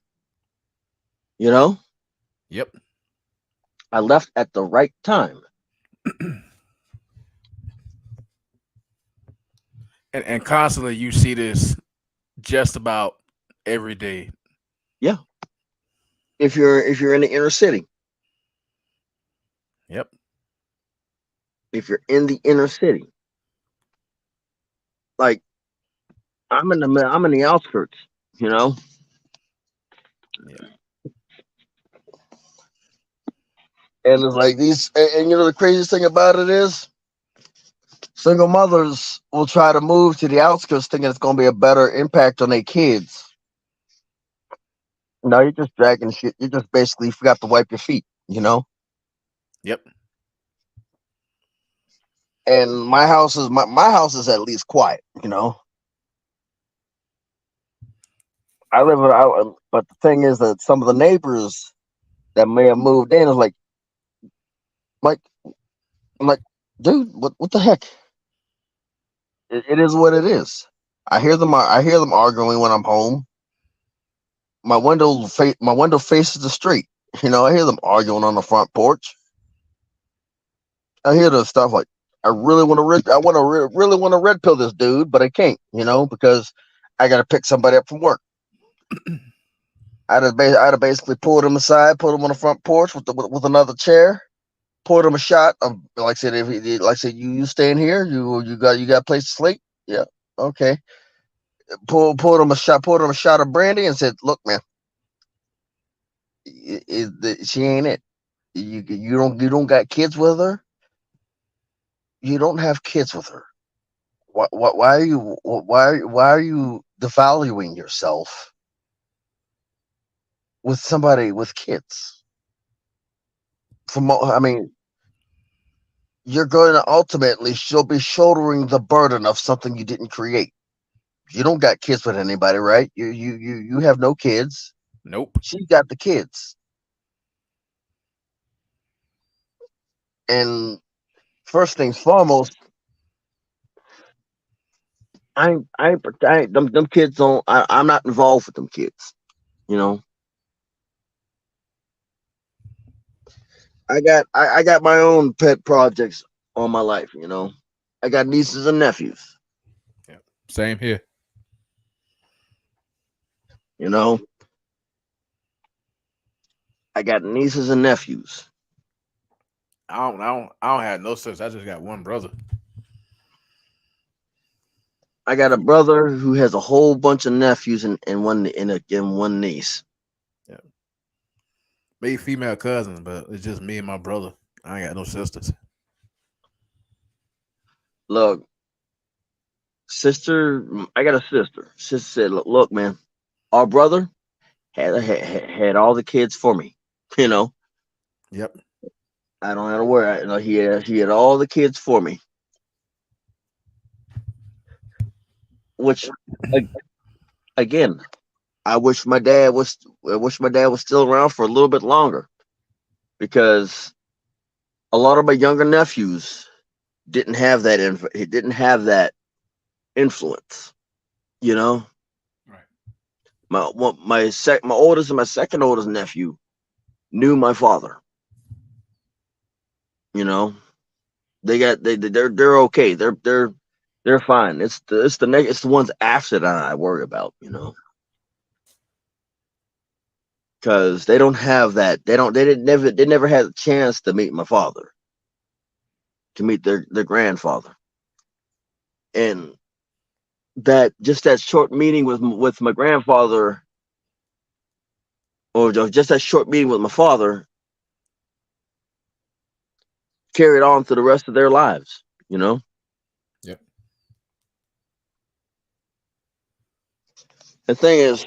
You know, Yep. I left at the right time. And constantly you see this just about every day. Yeah, if you're in the inner city, Yep. if you're in the inner city, like I'm in the outskirts. You know, Yeah. and it's like these, and you know the craziest thing about it is, single mothers will try to move to the outskirts thinking it's going to be a better impact on their kids. No, you're just dragging shit. You just basically forgot to wipe your feet, you know? Yep. And my house is at least quiet, you know? But the thing is that some of the neighbors that may have moved in is like, I'm like, dude, what the heck? It is what it is. I hear them arguing when I'm home. My window faces the street. You know, I hear them arguing on the front porch. I hear the stuff like, really want to red pill this dude, but I can't, you know, because I got to pick somebody up from work. I'd have basically pulled him aside, put him on the front porch with another chair, poured him a shot. Like I said, you staying here, you got a place to sleep. Yeah, okay. Poured him a shot of brandy, and said, "Look, man, she ain't it. You don't got kids with her. You don't have kids with her. Why are you devaluing yourself with somebody with kids? I mean, you're going to ultimately she'll be shouldering the burden of something you didn't create. You don't got kids with anybody, right? You have no kids. Nope. She got the kids. And first things foremost, them kids don't. I'm not involved with them kids. You know, I got my own pet projects on my life. You know, I got nieces and nephews. Yeah. Same here. You know, I got nieces and nephews. I don't have no sisters. I just got one brother. I got a brother who has a whole bunch of nephews and one niece. Yeah. Maybe female cousins, but it's just me and my brother. I ain't got no sisters. Look, sister, I got a sister. Sister said, "Look, man, our brother had all the kids for me. You know, Yep. I don't have to worry. You know, he had all the kids for me. Which, again, I wish my dad was still around for a little bit longer, because a lot of my younger nephews didn't have that he didn't have that influence. You know, Right. my oldest and my second oldest nephew knew my father. You know, they're okay. They're fine. It's the ones after that I worry about. You know, because they don't have that. They never had a chance to meet my father, to meet their grandfather, and that short meeting with my grandfather, or just that short meeting with my father, carried on to the rest of their lives. You know, Yep. the thing is,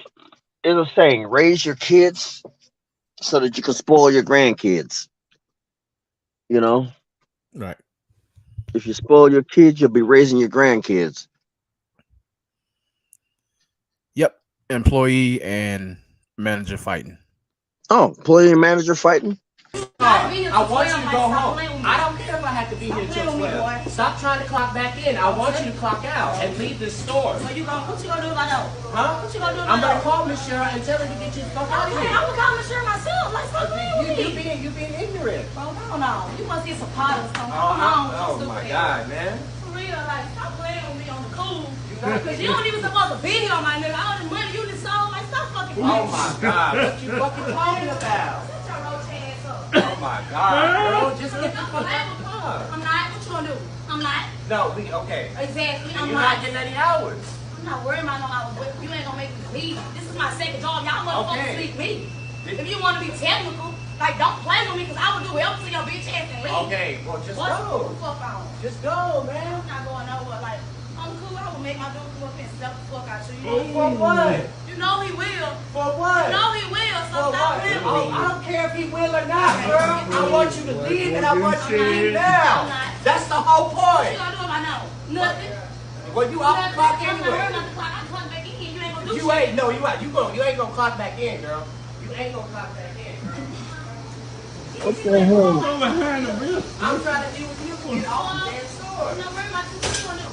there's a saying: raise your kids so that you can spoil your grandkids. You know, Right. if you spoil your kids, you'll be raising your grandkids. Yep. Employee and manager fighting. Oh, employee and manager fighting. start. be here I till want you 12, to like, go stop home. playing with me. I don't care if I have to be Stop here till playing with me, 12. boy. Stop trying to clock back in. I want you to clock out and leave this store. So what you gonna do if I know? Huh? What you gonna do if I I'm gonna know? call Miss Cheryl and tell her to get you the fuck out of Okay, here. I'm gonna call Miss Cheryl myself. Like, stop playing with me. You being ignorant. Bro, hold on. You must get some pot or something. Oh, Hold on. oh my God, man. For real, like, stop playing with me on the cool. Because you don't even supposed to be here, my nigga. All the money you just sold, like, stop fucking playing. Oh my God, what you fucking talking about? Shut your roach ass up. Oh my God, girl, just get the fuck out of the car. I'm not. What you gonna do? I'm not. No, okay. Exactly. I'm You're not. not getting any hours. I'm not worried about no hours. But you ain't gonna make me leave. This is my second job. Y'all motherfuckers Okay. sleep me. If you want to be technical, like, don't play with me because I will do whatever to your bitch ass and leave. Okay, well just What? go. Fuck on. Just go, man. I'm not going nowhere. Like, I'm cool. I will make my dude come up and step the fuck out you. For what? You know he will. For what? You know he will. So For stop what? playing Oh, with me. I don't care if he will or not, girl. I want you to leave and I want you to leave now. That's the whole What point. you gonna do if I know? Nothing. Well, you off the clock I'm not worried anyway. about the clock. I'm coming back in. You ain't gonna do You shit. ain't, no, you ain't. You ain't gonna clock back in, girl. You ain't gonna clock back in, girl. What the hell? I'm trying to deal with you for get off the damn store. I'm not worried about you. What you gonna do?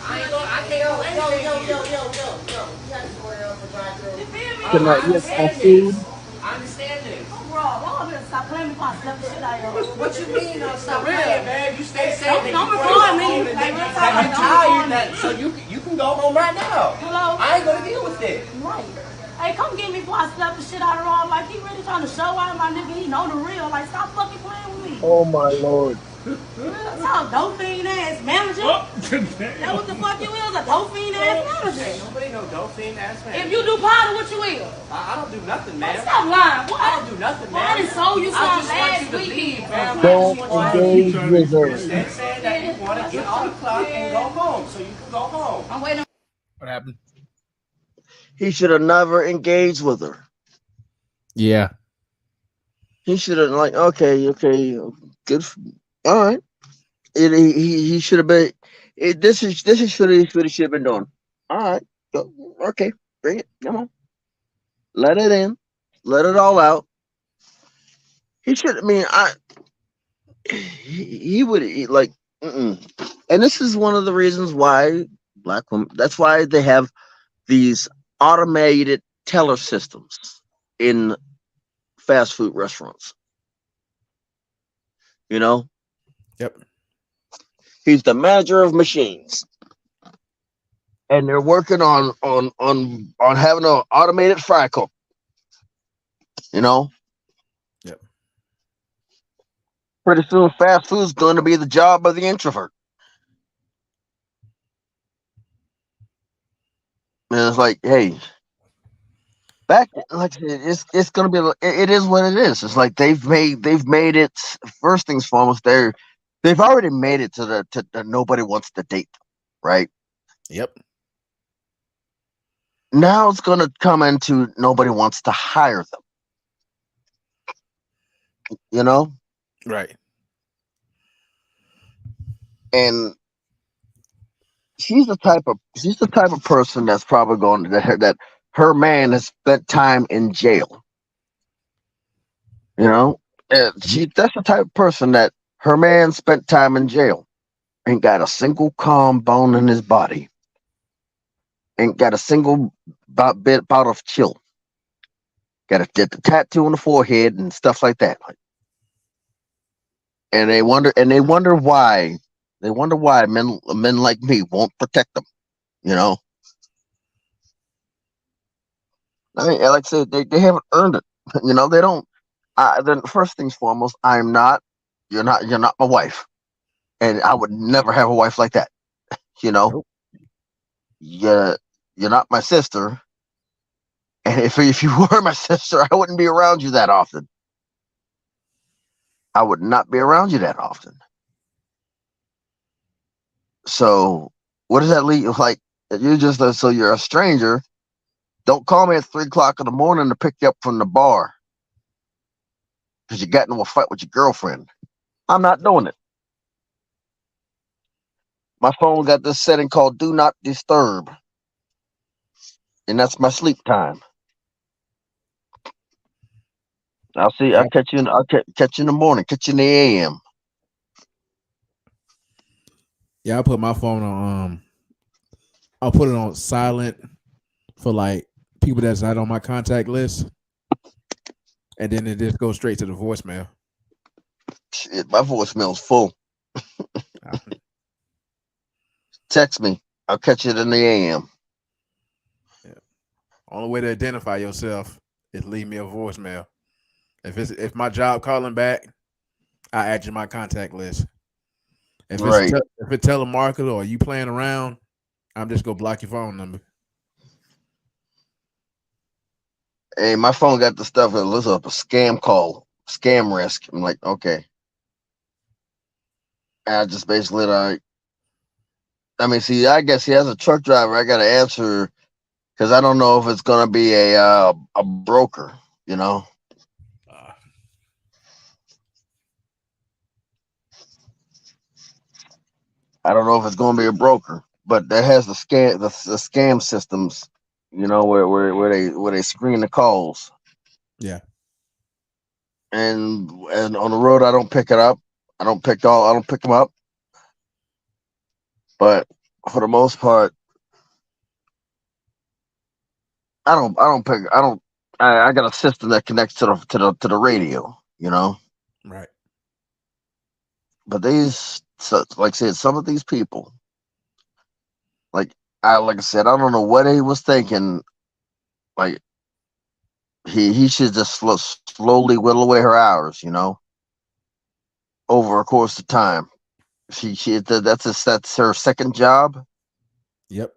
I can't do anything. Yo. You got to sort it out for my girl. You feel me? Can I get my food? I understand this. Oh, bro, y'all better stop playing before I slap the shit out of you. What you mean? Stop playing, man. You stay saying that Don't you record me. home and Like, that real you- talk, that you don't record tired. me. That so you can go home right now. Hello? I ain't gonna deal with it. Right. Hey, come get me before I slap the shit out of Rob. Like, he really trying to show out my nigga. He know the real. Like, stop fucking playing with me. Oh my lord. Real talk, dolphin ass manager. That what the fuck you is? A dolphin ass manager. Nobody know dolphin ass man. If you do powder, what you is? I don't do nothing, man. Stop lying. What? I don't do nothing, Well, man. I done sold you some I just want last you to leave, weekend. man. Don't engage with her. Instead saying that you want to get on the clock and go home, so you can go home. I'm waiting. What happened? He should have never engaged with her. Yeah. He should have okay, good. All right. He should have been. This is what he should have been doing. All right. Okay. Bring it. Come on. Let it in. Let it all out. He should. I mean, he would like. And this is one of the reasons why black women. That's why they have these automated teller systems in fast food restaurants. You know. Yep. He's the manager of machines, and they're working on having an automated fry cook. You know. Yep. Pretty soon, fast food's going to be the job of the introvert. And it's like, hey, back like it's going to be. It is what it is. It's like they've made it. First things foremost, they've already made it to the nobody wants to date them, right? Yep. Now it's going to come into nobody wants to hire them. You know, Right. and she's the type of person that's probably going that her man has spent time in jail. You know, that's the type of person that her man spent time in jail, ain't got a single calm bone in his body, ain't got a single bout of chill, got a tattoo on the forehead and stuff like that. And they wonder why men like me won't protect them. You know, I mean, like I said, they haven't earned it. You know, they don't. Then first things foremost, you're not my wife, and I would never have a wife like that. You know, Nope. you're not my sister, and if you were my sister, I wouldn't be around you that often. I would not be around you that often. So what does that leave? Like, you just so you're a stranger. Don't call me at 3:00 in the morning to pick you up from the bar because you got into a fight with your girlfriend. I'm not doing it. My phone got this setting called Do Not Disturb, and that's my sleep time. I'll see. Yeah, I'll catch you. Catch you in the morning. Catch you in the AM. yeah. I put my phone on. I'll put it on silent for like people that's not on my contact list, and then it just goes straight to the voicemail. Shit, my voicemail's full. Uh, Text me. I'll catch it in the AM. Yeah. Only way to identify yourself is leave me a voicemail. If my job calling back, I add you to my contact list. Right. If it's telemarketer or you playing around, I'm just gonna block your phone number. Hey, my phone got the stuff that looks up a scam call, scam risk. I'm like, okay. And I just basically like, I mean, see, I guess as a truck driver, I got to answer because I don't know if it's gonna be a broker. You know, Uh, I don't know if it's gonna be a broker, but that has the scam systems. You know, where they screen the calls, yeah. and on the road I don't pick it up. I don't pick them up. But for the most part, I got a system that connects to the radio, you know. Right. But like I said, some of these people, like like I said, I don't know what he was thinking. Like he should just slowly whittle away her hours, you know, over a course of time. That's her second job. Yep.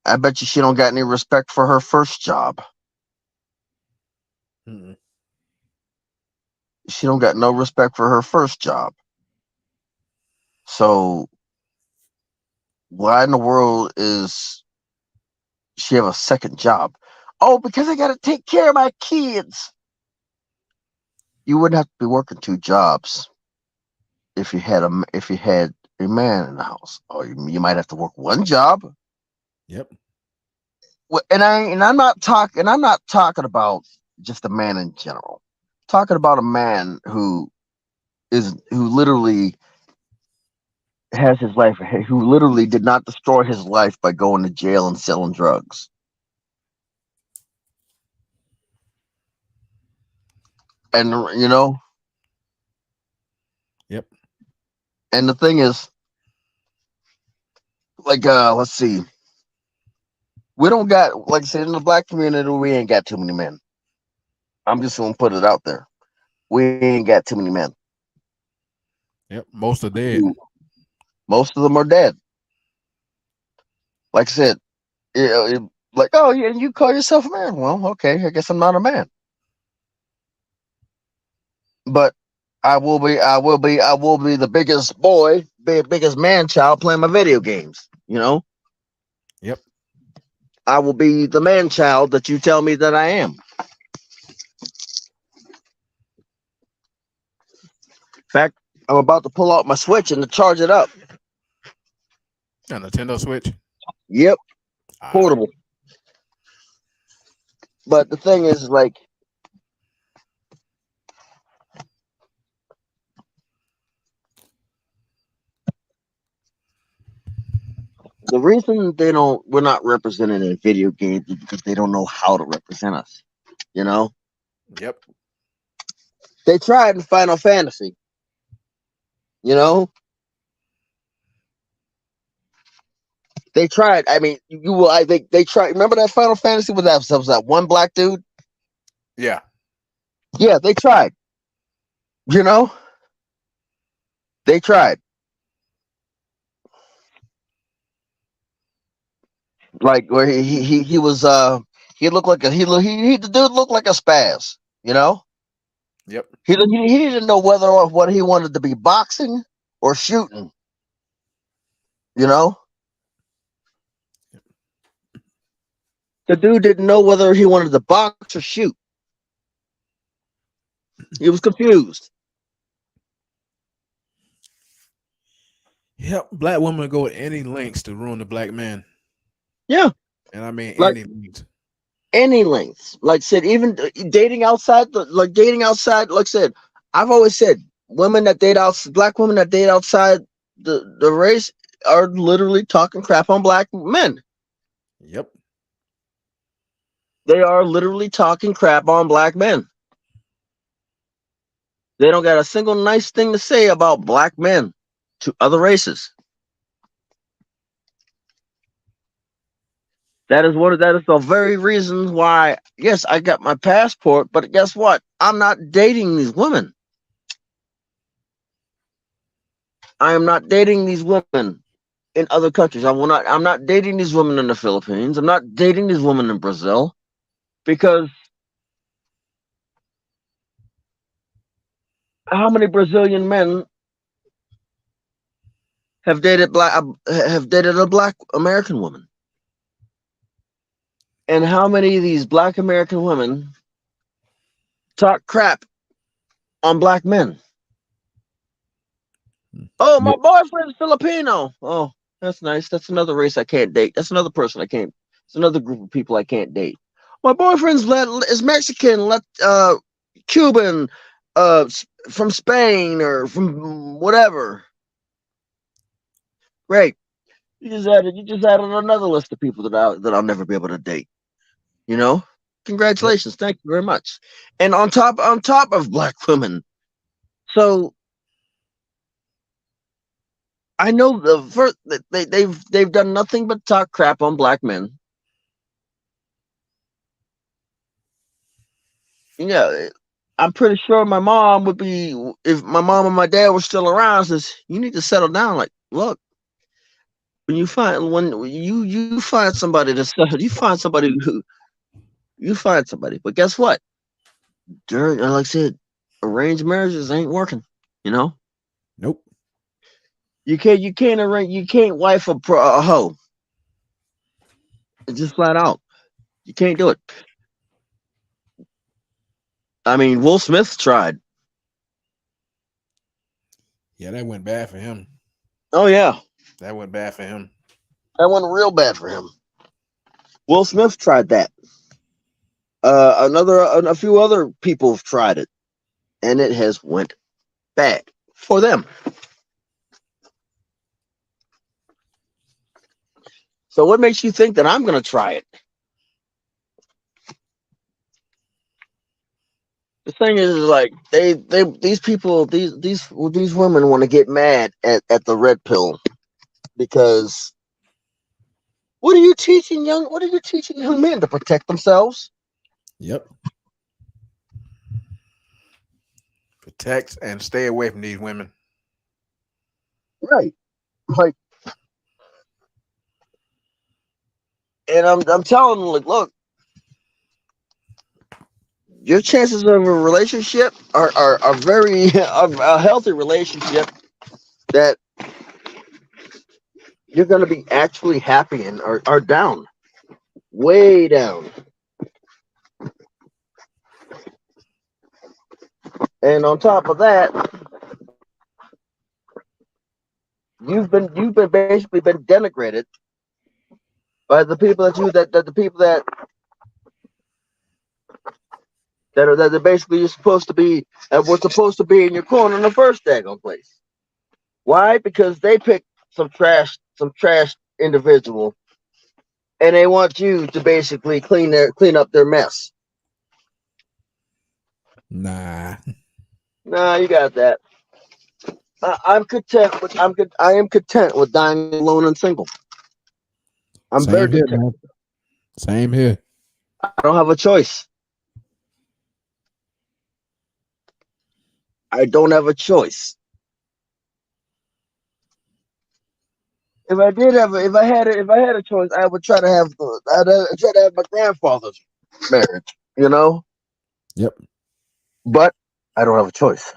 I bet you she don't got any respect for her first job. Mm-mm. She don't got no respect for her first job. So why in the world is she have a second job? Oh, because I got to take care of my kids. You wouldn't have to be working two jobs if you had a man in the house. Or you might have to work one job. Yep. And I'm not talking about just a man in general. I'm talking about a man who literally has his life, who literally did not destroy his life by going to jail and selling drugs. And you know, Yep. and the thing is, like, let's see, we don't got, like I said, in the black community, we ain't got too many men. I'm just gonna put it out there. We ain't got too many men. Yep. Most are dead. Most of them are dead. Like I said, like, oh yeah, you call yourself a man? Well, okay, I guess I'm not a man. But I will be the biggest boy, biggest man child playing my video games. You know, Yep. I will be the man child that you tell me that I am. In fact, I'm about to pull out my Switch and to charge it up. A Nintendo Switch. Yep, Ah, portable. But the thing is, like, the reason we're not represented in video games is because they don't know how to represent us. You know, Yep. they tried in Final Fantasy. You know, they tried. I mean, you will. I think they tried. Remember that Final Fantasy with that one black dude? Yeah. Yeah, they tried. You know, they tried. Like where he was he looked like the dude looked like a spaz. You know, Yep. he didn't know whether or what he wanted to be boxing or shooting. You know, the dude didn't know whether he wanted to box or shoot. He was confused. Yep. Black women go at any lengths to ruin the black man. Yeah, And I mean like any lengths. any lengths. Like I said, even dating outside, dating outside. Like I said, I've always said women that date out, black women that date outside the race are literally talking crap on black men. Yep. They are literally talking crap on black men. They don't got a single nice thing to say about black men to other races. That is the very reason why, yes, I got my passport, but guess what? I'm not dating these women. I am not dating these women in other countries. I'm not dating these women in the Philippines. I'm not dating these women in Brazil because how many Brazilian men have dated a black American woman? And how many of these black American women talk crap on black men? Oh, my boyfriend's Filipino. Oh, that's nice. That's another race I can't date. That's another person I can't. It's another group of people I can't date. My boyfriend's is Mexican, Cuban, from Spain or from whatever. Great. You just added another list of people that I'll never be able to date. You know? Congratulations. Thank you very much. And on top of black women. So I know they've done nothing but talk crap on black men. Yeah, I'm pretty sure my mom would be, if my mom and my dad were still around, says you need to settle down. Like, look, when you find somebody to settle, you find somebody. But guess what? Like I said, arranged marriages ain't working. You know. Nope. You can't wife a hoe. It's just flat out. You can't do it. I mean, Will Smith tried. Yeah, that went bad for him. Oh yeah, That went bad for him. that went real bad for him. Will Smith tried that. A few other people have tried it, and it has went bad for them. So, what makes you think that I'm going to try it? The thing is, like these women want to get mad at the red pill because what are you teaching young men to protect themselves? Yep. Protect and stay away from these women. Right. Like, and I'm telling them, like, look, your chances of a relationship are very a healthy relationship that you're going to be actually happy in are down, way down. And on top of that, you've basically been denigrated by the people that are basically you're supposed to be were supposed to be in your corner in the first daggone place. Why? Because they picked some trash individual, and they want you to basically clean up their mess. Nah. Nah, you got that. I am content with dying alone and single. I'm Same very here, content. man. Same here. I don't have a choice. I don't have a choice. If I had a choice, I would try to have my grandfather's marriage, you know. Yep. But I don't have a choice.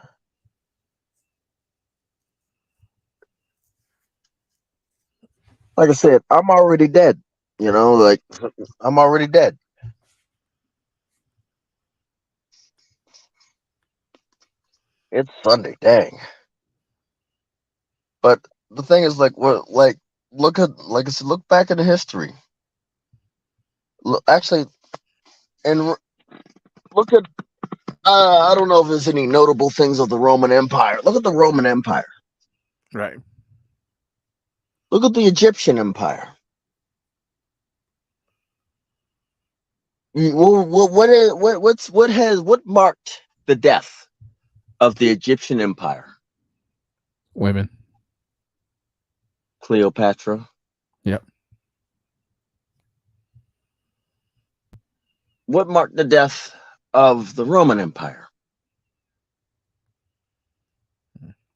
Like I said, I'm already dead. You know, like I'm already dead. It's Sunday, dang. But the thing is, like, what, like I said, look back into history. Look, actually, And look at, I don't know if there's any notable things of the Roman Empire. Look at the Roman Empire. Right. Look at the Egyptian Empire. What marked the death of the Egyptian Empire? Women. Cleopatra. Yep. What marked the death of the Roman Empire?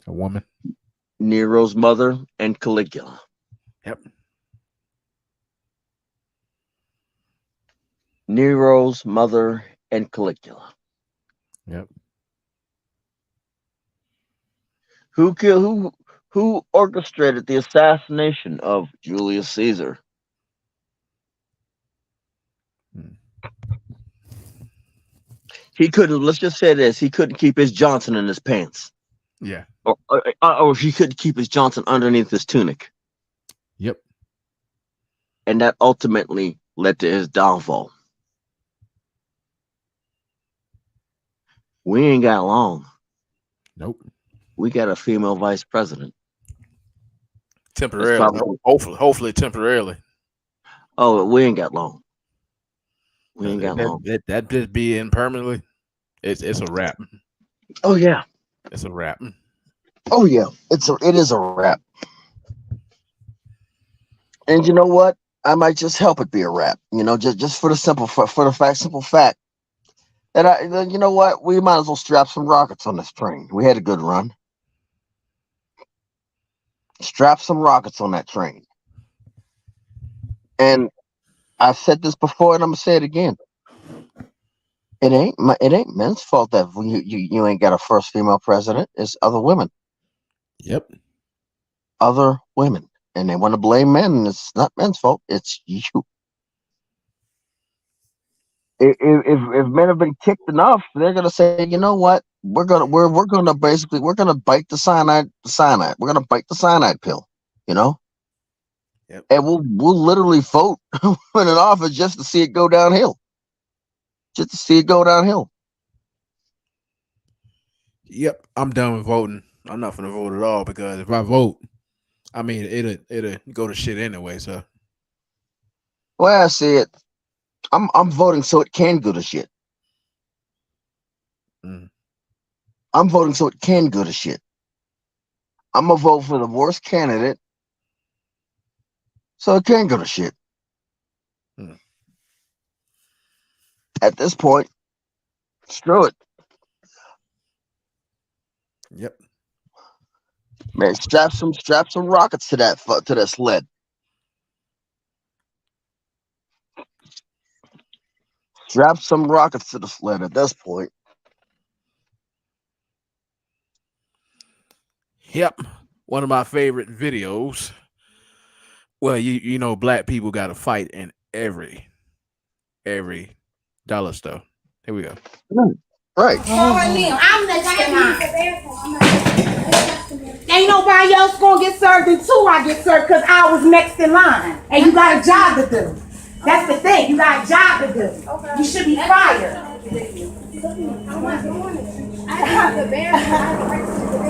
A woman. Nero's mother and Caligula. Yep. Nero's mother and Caligula. Yep. Who orchestrated the assassination of Julius Caesar? He couldn't. Let's just say this: he couldn't keep his Johnson in his pants, Yeah. or he couldn't keep his Johnson underneath his tunic, Yep. and that ultimately led to his downfall. We ain't got long. Nope. We got a female vice president. Temporarily. probably- Hopefully temporarily. Oh, we ain't got long. We ain't got long. That just be in permanently. It's a wrap. Oh yeah. It's a wrap. Oh yeah. It is a wrap. And you know what? I might just help it be a wrap. You know, just for the simple fact that you know what? We might as well strap some rockets on this train. We had a good run. Strap some rockets on that train. And I've said this before, and I'm gonna say it again. It ain't men's fault that you ain't got a first female president. It's other women. Yep. Other women, and they want to blame men. And it's not men's fault. It's you. If men have been kicked enough, they're gonna say, you know what? We're gonna bite the cyanide. We're gonna bite the cyanide pill. You know. Yep. And we'll literally vote in an office just to see it go downhill. Just to see it go downhill. Yep. I'm done with voting. I'm not gonna vote at all because if I vote, I mean it'll go to shit anyway. So Well, I see it. I'm voting so it can go to shit. Mm. I'm voting so it can go to shit. I'm gonna vote for the worst candidate so it can go to shit. Mm. At this point, screw it. Yep. Man, strap some rockets to that sled. Strap some rockets to the sled at this point. Yep. One of my favorite videos. Well, you know, black people got to fight in every dollar store. Here we go. Right. I'm next in line. Ain't nobody else gonna get served until I get served because I was next in line. And you got a job to do. That's the thing. You got a job to do. You should be fired.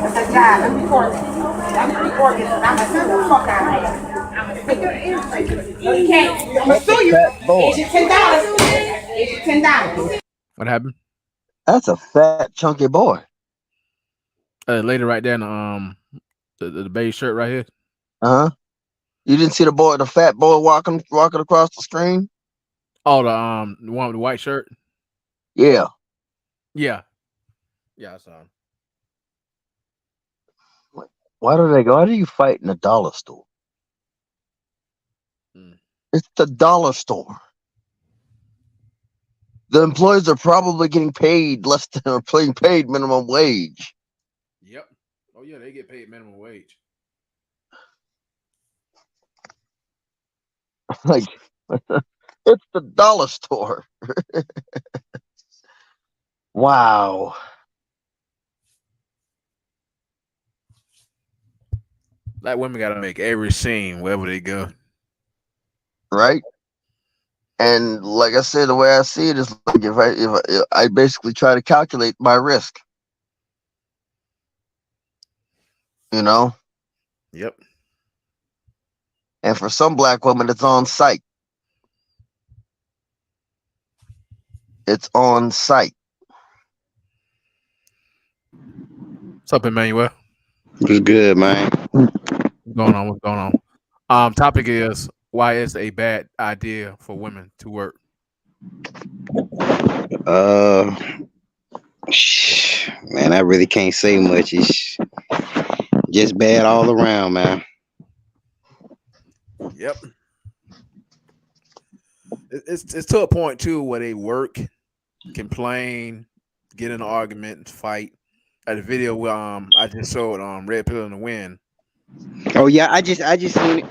That's a job. Let me record this. I'm gonna sue the fuck out of you. No, you can't. I'm gonna sue you. It's your $10. It's your $10. What happened? That's a fat, chunky boy. Later, right there in the beige shirt right here. Uh huh. You didn't see the fat boy walking across the screen? Oh, the one with the white shirt. Yeah. Yeah, I saw him. Why do you fight in a dollar store? It's the dollar store. The employees are probably getting paid less than or being paid minimum wage. Yep. Oh yeah, they get paid minimum wage. Like, it's the dollar store. Wow. Black women got to make every scene wherever they go. Right? And like I said, the way I see it is like if I basically try to calculate my risk, you know. Yep. And for some black women, it's on site. It's on site. What's up, Emmanuel? What's good, man? What's going on? What's going on? Topic is, why is a bad idea for women to work? Man, I really can't say much. It's just bad all around, man. Yep. It's to a point too where they work, complain, get in an argument, and fight. At the video I just showed Red Pill in the Wind. Oh yeah, I just seen it.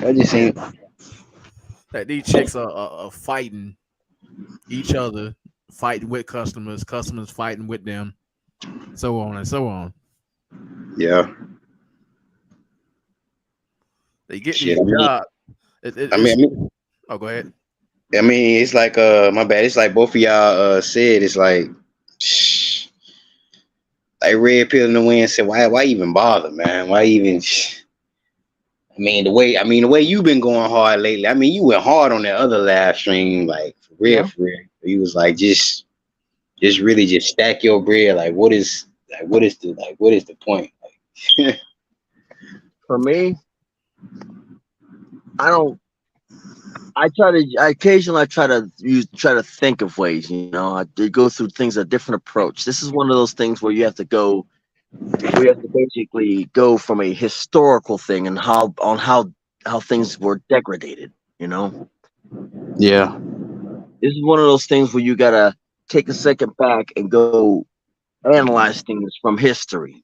I just seen it. That these chicks are fighting each other, fighting with customers fighting with them, so on and so on. Yeah. They get Shit, these jobs. Oh, go ahead. I mean, it's like my bad. It's like both of y'all said. It's like Red Pill in the Wind said, why even bother, man? Why even? I mean, the way you've been going hard lately. I mean, you went hard on that other live stream, like for real, for real. He was like, just really just stack your bread. Like, what is the point? Like, For me, I occasionally try to think of ways, you know. I go through things a different approach. This is one of those things where you have to basically go from a historical thing and how things were degraded, you know. yeah. This is one of those things where you gotta take a second back and go analyze things from history,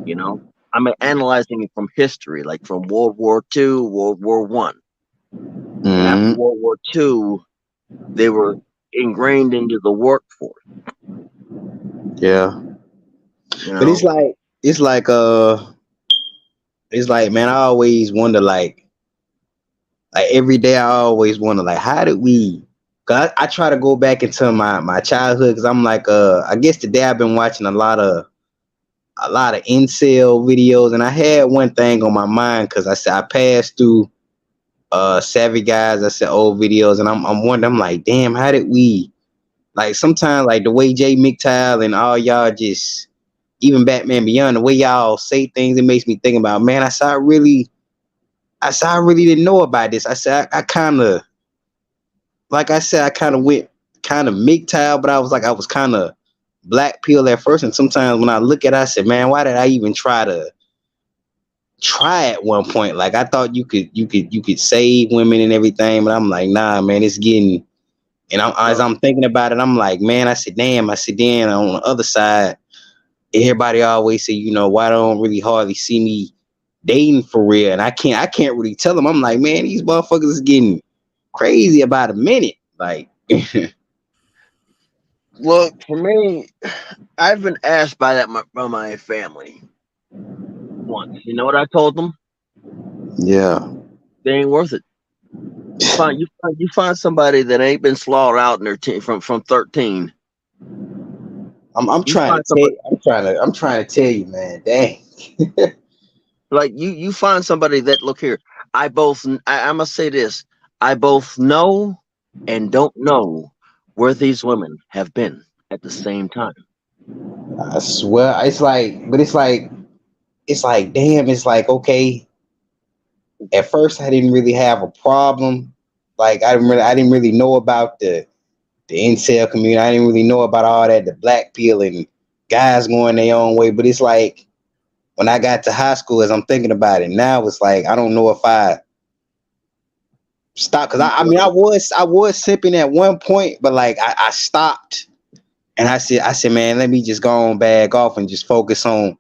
you know. I'm analyzing it from history, like from World War II, World War One. After World War II, they were ingrained into the workforce. Yeah. You know? But it's like, man, I always wonder, like every day I always wonder, like, how did we? Cause I try to go back into my childhood, cause I'm like, I guess today I've been watching a lot of incel videos, and I had one thing on my mind, cause I passed through Savvy Guys, I said old videos, and I'm wondering, I'm like, damn, how did we? Like sometimes, like the way Jay McTile and all y'all just, even Batman Beyond, the way y'all say things, it makes me think about, man, I said I really didn't know about this. I said I kind of, like I said, I kind of went kind of MGTOW, but I was kind of black pill at first. And sometimes when I look at it, I said, man, why did I even try at one point? Like I thought you could save women and everything, but I'm like, nah, man, it's getting. And as I'm thinking about it, I'm like, man, I said, damn. I said, then on the other side, everybody always say, you know, why don't really hardly see me dating for real? And I can't really tell them. I'm like, man, these motherfuckers is getting crazy about a minute. Like, look, for me, I've been asked by my family once. You know what I told them? yeah, they ain't worth it. You find somebody that ain't been slaughtered out in their from 13. I'm trying to tell you, man. Dang. Like you find somebody that, look here. I must say this. I both know and don't know where these women have been at the same time. I swear, it's like, damn, it's like, okay. At first, I didn't really have a problem. Like I didn't really know about the incel community. I didn't really know about all that, the black pill and guys going their own way. But it's like when I got to high school, as I'm thinking about it now, it's like I don't know if I stopped, because I was sipping at one point, but like I stopped, and I said, man, let me just go on back off and just focus on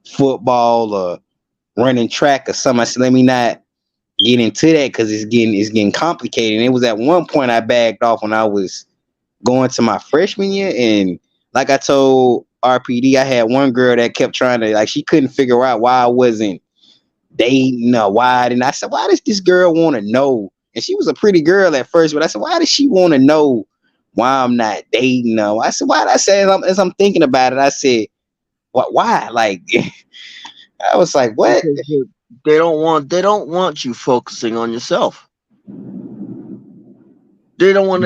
football or running track or something. I said, let me not get into that because it's getting complicated. And it was at one point I backed off when I was going to my freshman year, and like I told RPD, I had one girl that kept trying to, like, she couldn't figure out why I wasn't dating or why. And I said, why does this girl want to know and she was a pretty girl at first, but I said, why does she want to know why I'm not dating her? I said, why did I say, as I'm thinking about it, I said, why? Like, I was like, what? Because they don't want you focusing on yourself. They don't want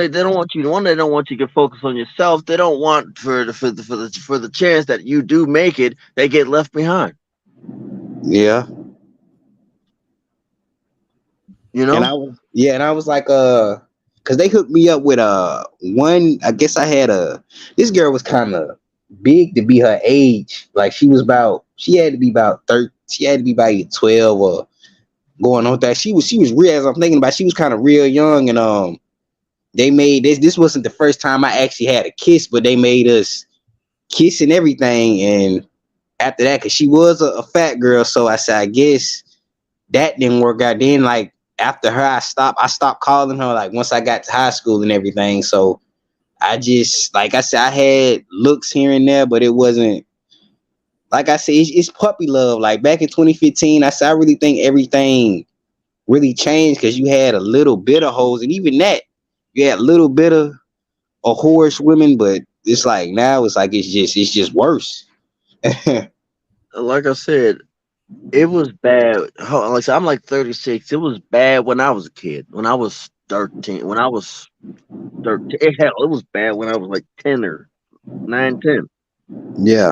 you to focus on yourself. They don't want for the chance that you do make it, they get left behind. Yeah. You know? And I was like, because they hooked me up with one, I guess I had this girl was kind of big to be her age. Like she had to be about 13, she had to be about 12 or going on that. She was real, as I'm thinking about, she was kind of real young, and they made this wasn't the first time I actually had a kiss, but they made us kiss and everything. And after that, because she was a fat girl, so I said, I guess that didn't work out. Then like after her, I stopped calling her, like once I got to high school and everything. So I just, like I said, I had looks here and there, but it wasn't, like I said, it's puppy love. Like back in 2015, I said, I really think everything really changed because you had a little bit of hoes, and even that, you had a little bit of whorish women, but it's like now it's like it's just worse. Like I said, it was bad. Like I said, I'm like 36. It was bad when I was a kid. When I was 13. When I was 13. Hell, it was bad when I was like 10 or 9, 10. Yeah.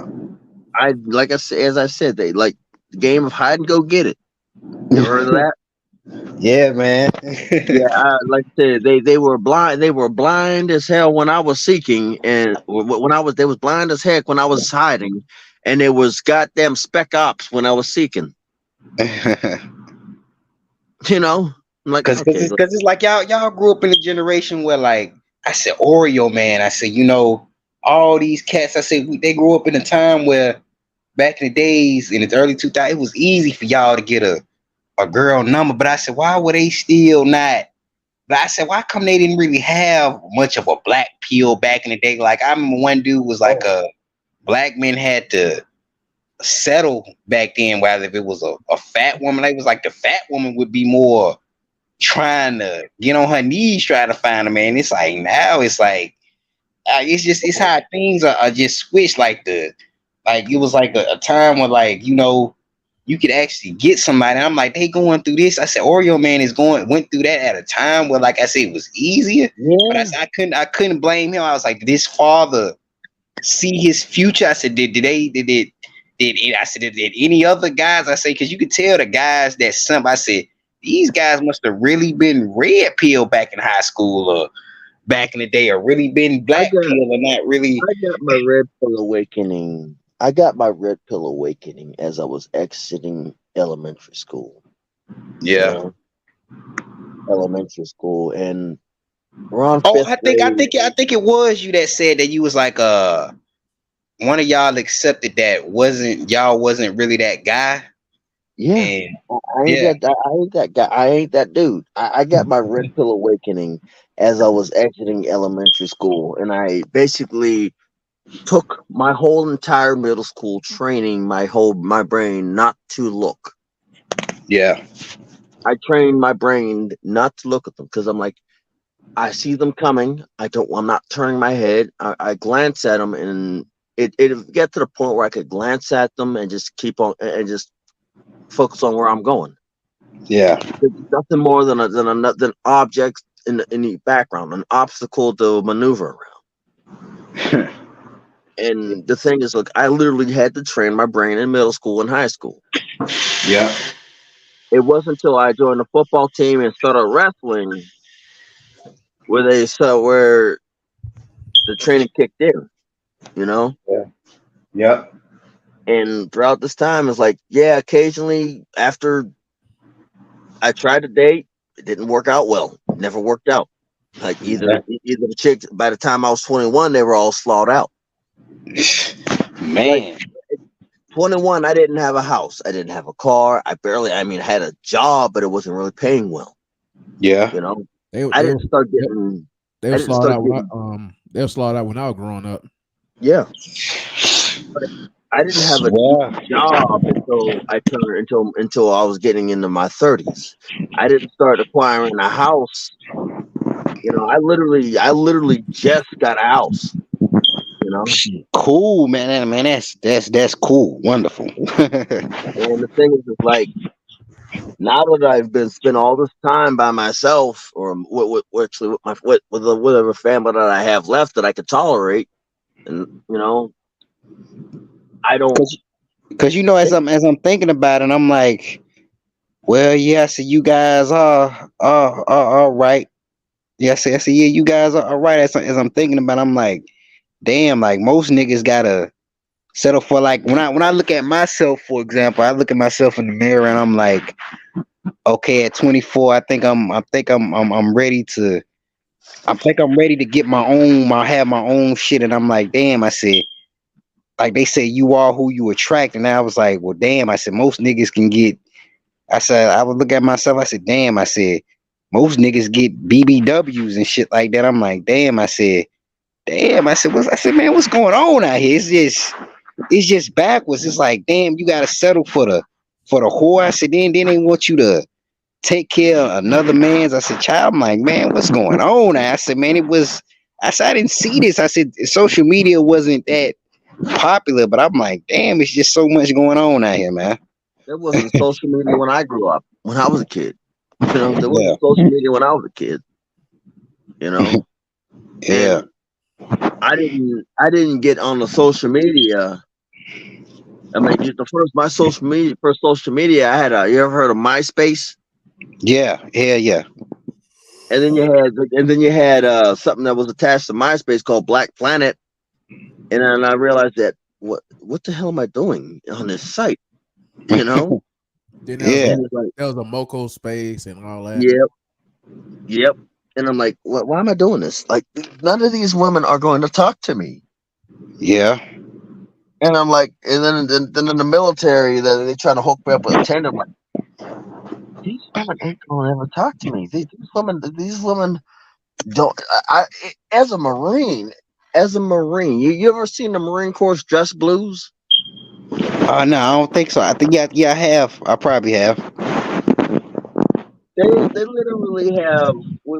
Like I said, as I said, they like the game of hide and go get it. You heard of that? Yeah, man. Yeah, like I said, they were blind. They were blind as hell when I was seeking, and they was blind as heck when I was hiding, and it was goddamn spec ops when I was seeking. You know, I'm like, because it's like y'all grew up in a generation where, like I said, Oreo man. I said, all these cats. I said they grew up in a time where back in the days in the early 2000s, it was easy for y'all to get a girl number. But I said, why were they still not? But I said, why come they didn't really have much of a black pill back in the day? Like I remember one dude was like black men had to settle back then, whether if it was a fat woman, it was like the fat woman would be more trying to get on her knees trying to find a man. It's like now it's like it's how things are just switched. Like it was like a time where like you could actually get somebody. I'm like, they going through this. I said, Oreo man went through that at a time where, like I said, it was easier. Yeah. But I said, I couldn't blame him. I was like, did his father see his future? I said, did any other guys? I say, because you could tell the guys that I said, these guys must have really been red pill back in high school or back in the day, or really been black pill or not really. I got my red pill awakening. I got my red pill awakening as I was exiting elementary school. Yeah. Elementary school, and around I think it was you that said that you was like one of y'all accepted that y'all wasn't really that guy. Yeah. And I ain't that guy. I ain't that dude. I got my red pill awakening as I was exiting elementary school, and I basically took my whole entire middle school training my brain not to look. Yeah. I trained my brain not to look at them because I'm like, I see them coming. I'm not turning my head. I glance at them, and it get to the point where I could glance at them and just keep on and just focus on where I'm going. Yeah. There's nothing more than objects in the background, an obstacle to maneuver around. And the thing is, look, I literally had to train my brain in middle school and high school. Yeah. It wasn't until I joined the football team and started wrestling where the training kicked in, Yeah. Yeah. And throughout this time, it's like, yeah, occasionally after I tried to date, it didn't work out well. Never worked out. Like either the chicks, by the time I was 21, they were all slawed out. Man. Like, 21, I didn't have a house. I didn't have a car. I had a job, but it wasn't really paying well. Yeah. I didn't start getting. They were slawed out when I was growing up. Yeah. I didn't have a Well, job until I was getting into my 30s. I didn't start acquiring a house. I literally just got a house. cool, man. Man, that's cool. Wonderful. And the thing is like, now that I've been spent all this time by myself, or actually with whatever family that I have left that I could tolerate, and I don't. Cause as I'm thinking about it, I'm like, well, yeah, so you guys are all right. Yeah, I see, yeah, you guys are all right. As I'm thinking about it, I'm like, damn, like most niggas gotta settle for, like, when I look at myself, for example, I look at myself in the mirror and I'm like, okay, at 24, I think I'm ready to get have my own shit. And I'm like, damn, I said, like they say, you are who you attract. And I was like, well, damn, I said, most niggas can get, I said, I would look at myself, I said, damn, I said, most niggas get BBWs and shit like that. I'm like, damn, I said, man, what's going on out here? It's just backwards. It's like, damn, you gotta settle for the whore. I said, then they want you to take care of another man's. I said, child, I'm like, man, what's going on? I said, man, I said, I didn't see this. I said, social media wasn't that popular, but I'm like, damn, it's just so much going on out here, man. There wasn't social media when I grew up, when I was a kid. There wasn't social media when I was a kid. Yeah. And I didn't get on the social media. I mean, first social media I had. You ever heard of MySpace? Yeah. And then you had something that was attached to MySpace called Black Planet. And then I realized that what the hell am I doing on this site? Then Yeah. there was a Moco space and all that. Yep. And I'm like, why am I doing this? Like, none of these women are going to talk to me. Yeah. And I'm like, and then in the military, they try to hook me up with a tender. I'm like, these women ain't going to ever talk to me. These women don't. As a Marine, you ever seen the Marine Corps dress blues? No, I don't think so. I think I have. I probably have. They literally have. We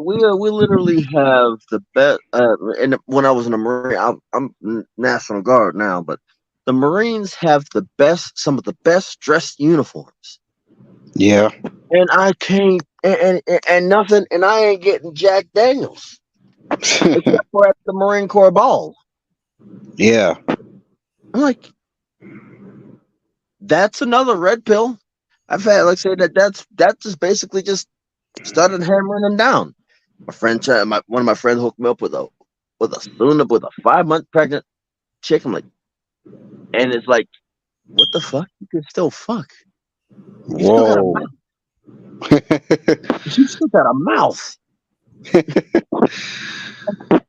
literally have the best. And when I was in the Marine, I'm National Guard now, but the Marines have some of the best dressed uniforms. Yeah. And I can't, and nothing, and I ain't getting Jack Daniels except for at the Marine Corps ball. Yeah. I'm like, that's another red pill. I've had, like, say that just basically just started hammering them down. My friend, one of my friends hooked me up with a 5-month pregnant chick. I'm like, and it's like, what the fuck? You can still fuck. Whoa. She still got a mouth.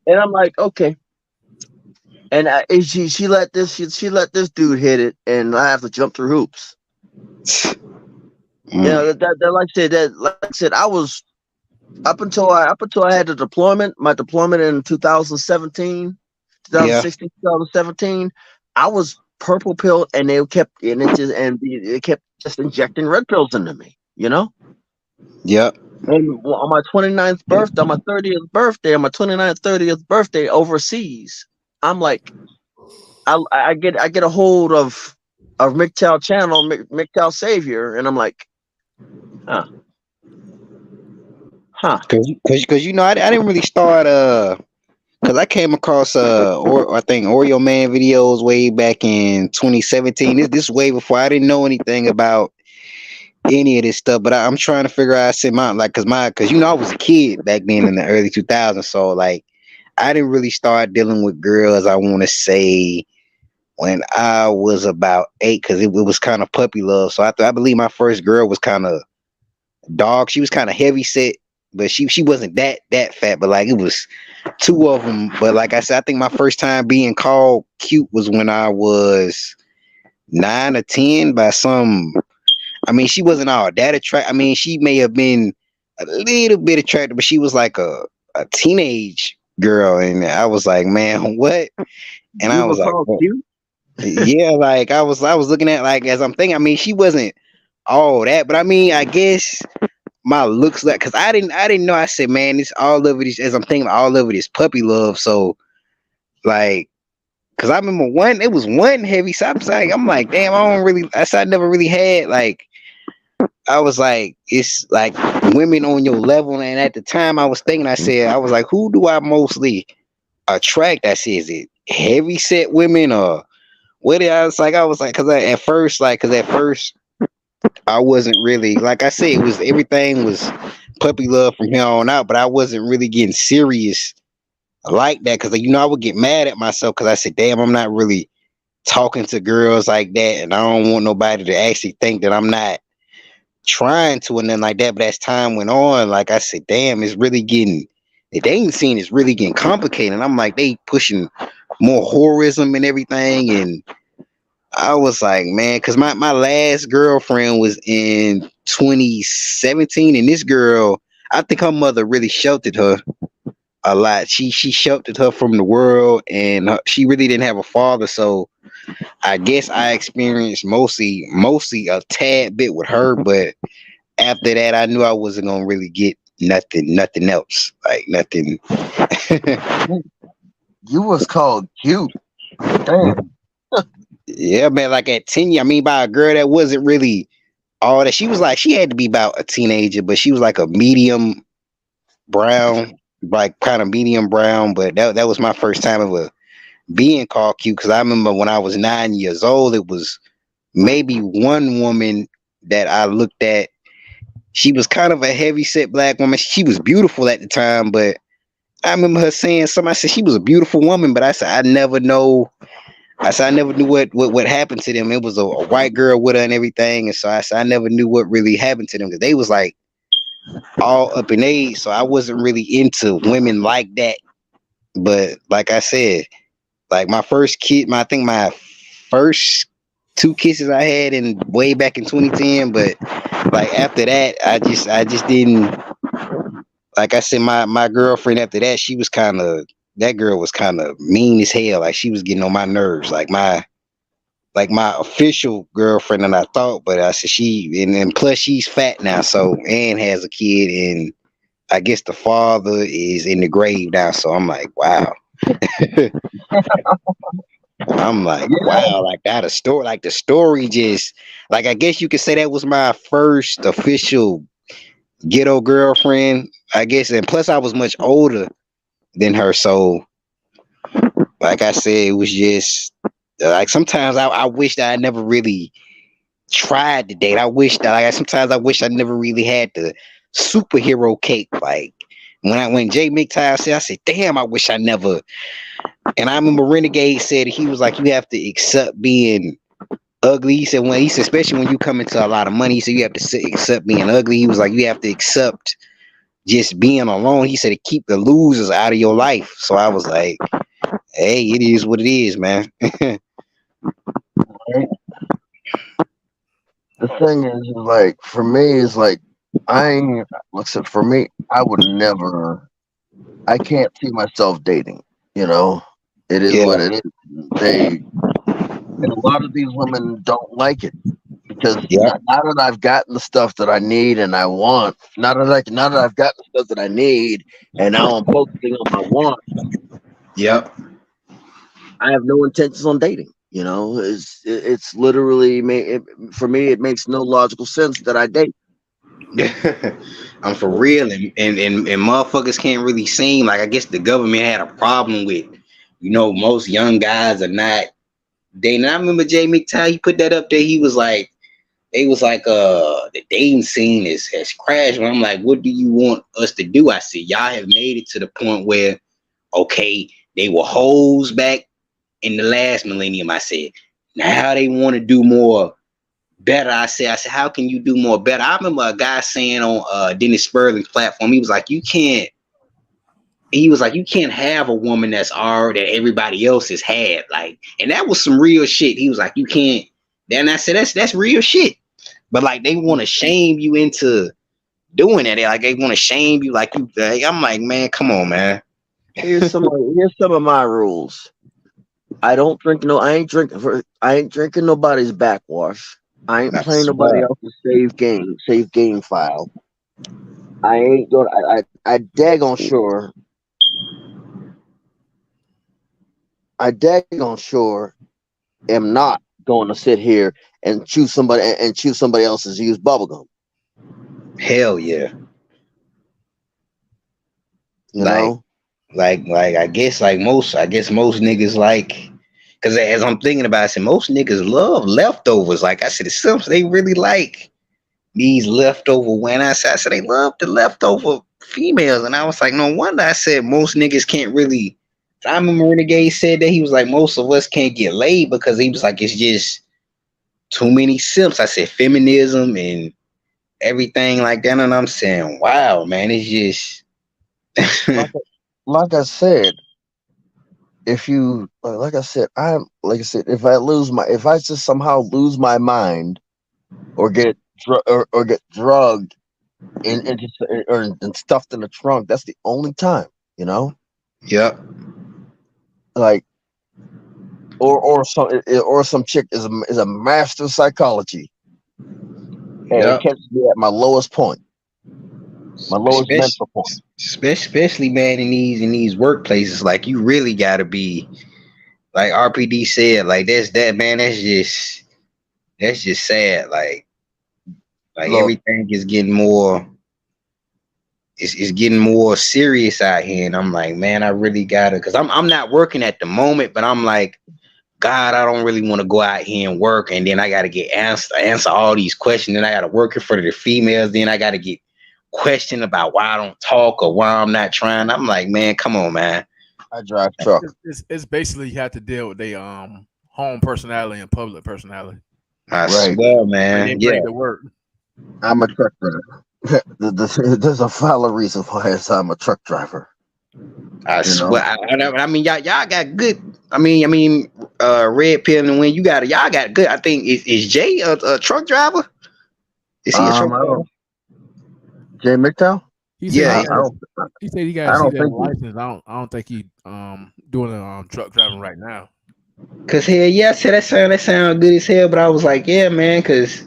And I'm like, okay. And she let this dude hit it, and I have to jump through hoops. Like I said, I was up until I had the deployment. My deployment in 2017, 2017. I was purple pill, and they kept just injecting red pills into me. Yep. And on my 29th birthday, on my 30th birthday, on my 29th, 30th birthday overseas, I'm like, I get a hold of MGTOW channel, MGTOW Savior, and I'm like, huh. Cause I didn't really start cause I came across I think Oreo Man videos way back in 2017. This way before I didn't know anything about any of this stuff, but I'm trying to figure out. I said cause I was a kid back then in the early 2000s, so like I didn't really start dealing with girls, I want to say, when I was about 8, because it was kind of puppy love. So I believe my first girl was kind of dog. She was kind of heavy set, but she wasn't that fat, but like it was 2 of them. But like I said, I think my first time being called cute was when I was 9 or 10 by some. I mean, she wasn't all that attractive. I mean, she may have been a little bit attractive, but she was like a teenage girl, and I was like, man, what? And I was like, cute? Yeah, like I was looking at, like, as I'm thinking, I mean, she wasn't all that, but I mean, I guess my looks, like, because I didn't know. I said, man, it's all of it is, as I'm thinking, all of it is puppy love. So like, because I remember it was one heavy, so I'm like, damn, I said I never really had, like, I was like, it's like women on your level. And at the time I was thinking, I was like, who do I mostly attract? I said, is it heavy set women or what? I was like, because at first I wasn't really, like I said, it was, everything was puppy love from here on out, but I wasn't really getting serious like that, because I would get mad at myself because I said, damn, I'm not really talking to girls like that, and I don't want nobody to actually think that I'm not trying to, and then like that. But as time went on, like I said, damn, it's really getting, the dating scene is really getting complicated. And I'm like, they pushing more horism and everything. And I was like, man, because my last girlfriend was in 2017, and this girl, I think her mother really sheltered her a lot. She sheltered her from the world, and she really didn't have a father. So I guess I experienced mostly a tad bit with her, but after that, I knew I wasn't gonna really get nothing else, like nothing. You was called cute. Damn. Yeah, man. Like at 10, I mean, by a girl that wasn't really all that. She was like, she had to be about a teenager, but she was like a medium brown, like kind of medium brown. But that was my first time ever being called cute, because I remember when I was 9 years old, it was maybe one woman that I looked at. She was kind of a heavy set black woman. She was beautiful at the time, but I remember her saying something. I said she was a beautiful woman, but I said I never knew what happened to them. It was a white girl with her and everything, and so I said I never knew what really happened to them, because they was like all up in age. So I wasn't really into women like that. But like I said, like my first kid, I think my first 2 kisses I had in way back in 2010. But like after that, I just didn't. Like I said, my girlfriend after that, that girl was kind of mean as hell. Like she was getting on my nerves. Like my official girlfriend, and I thought, but I said and then plus she's fat now, so, and has a kid, and I guess the father is in the grave now. So I'm like, wow. I'm like, wow, like that, the story just, like, I guess you could say that was my first official ghetto girlfriend, I guess. And plus I was much older than her. So like I said, it was just like, sometimes I wish that I never really tried to date. I wish that, like, sometimes I wish I never really had the superhero cake. Like when Jay McTire said, I said, damn, I wish I never. And I remember Renegade said, he was like, you have to accept being ugly. He said, especially when you come into a lot of money, he said you have to accept being ugly. He was like, you have to accept just being alone. He said to keep the losers out of your life. So I was like, hey, it is what it is, man. The thing is, like, for me, is like, listen, for me, I would never, I can't see myself dating, it is what it is. And a lot of these women don't like it, because now that I've gotten the stuff that I need and I want, now that I've got the stuff that I need, and now I'm focusing on my want. Yep. I have no intentions on dating. It's literally for me. It makes no logical sense that I date. I'm for real, and motherfuckers can't really seem like, I guess the government had a problem with, most young guys are not dating. I remember Jay McTire, he put that up there. He was like, they was like, the dating scene has crashed. And I'm like, what do you want us to do? I said, y'all have made it to the point where, okay, they were hoes back in the last millennium. I said, now they want to do more better. I said, how can you do more better? I remember a guy saying on Dennis Sperling's platform, he was like, you can't have a woman that's already, that everybody else has had. Like, and that was some real shit. He was like, you can't. Then I said, that's real shit. But like, they want to shame you into doing that. Like, they want to shame you. Like, I'm like, man, come on, man. Here's some of my rules. I don't drink I ain't drinking nobody's backwash. I ain't I playing nobody swear. else's save game file. I ain't going. I daggone sure. I daggone sure am not going to sit here and chew somebody else's used bubblegum. Hell yeah. You Like, know? I guess most niggas like, cause as I'm thinking about it, I said most niggas love leftovers. Like I said, the Simps, they really like these leftover I said they love the leftover females. And I was like, no wonder. I said most niggas can't really. I remember Renegade said that he was like, most of us can't get laid because he was like, it's just too many Simps. I said feminism and everything like that. And I'm saying, wow, man, it's just like I said, if you like I said, if I just somehow lose my mind or get drugged and stuffed in the trunk, that's the only time, you know? Yep. Like or some chick is a master of psychology. And Yep. it catches me at my lowest point. My lowest mental point. Especially man in these workplaces, like you really gotta be like RPD said, like that's just sad. Like Look, everything is getting more it's getting more serious out here. And I'm like, man, I really gotta, cause I'm not working at the moment, but I'm like, God, I don't really want to go out here and work, and then I gotta get answer all these questions, then I gotta work in front of the females, then I gotta get questioned about why I don't talk or why I'm not trying. I'm like, man, come on, man. I drive truck. It's basically you have to deal with their home personality and public personality. I Right. swear, man. Yeah, Yeah. to work. I'm a truck driver. There's a valid reason why I'm a truck driver. I swear. I mean, y'all got good. I mean, Red Pill and when y'all got good. I think is Jay a truck driver? Is he a truck driver? Jay McDowell? He said Yeah, he said he got a license. I don't think he doing truck driving right now. Cause hell yeah, I said that sound good as hell, but I was like, yeah, man, cause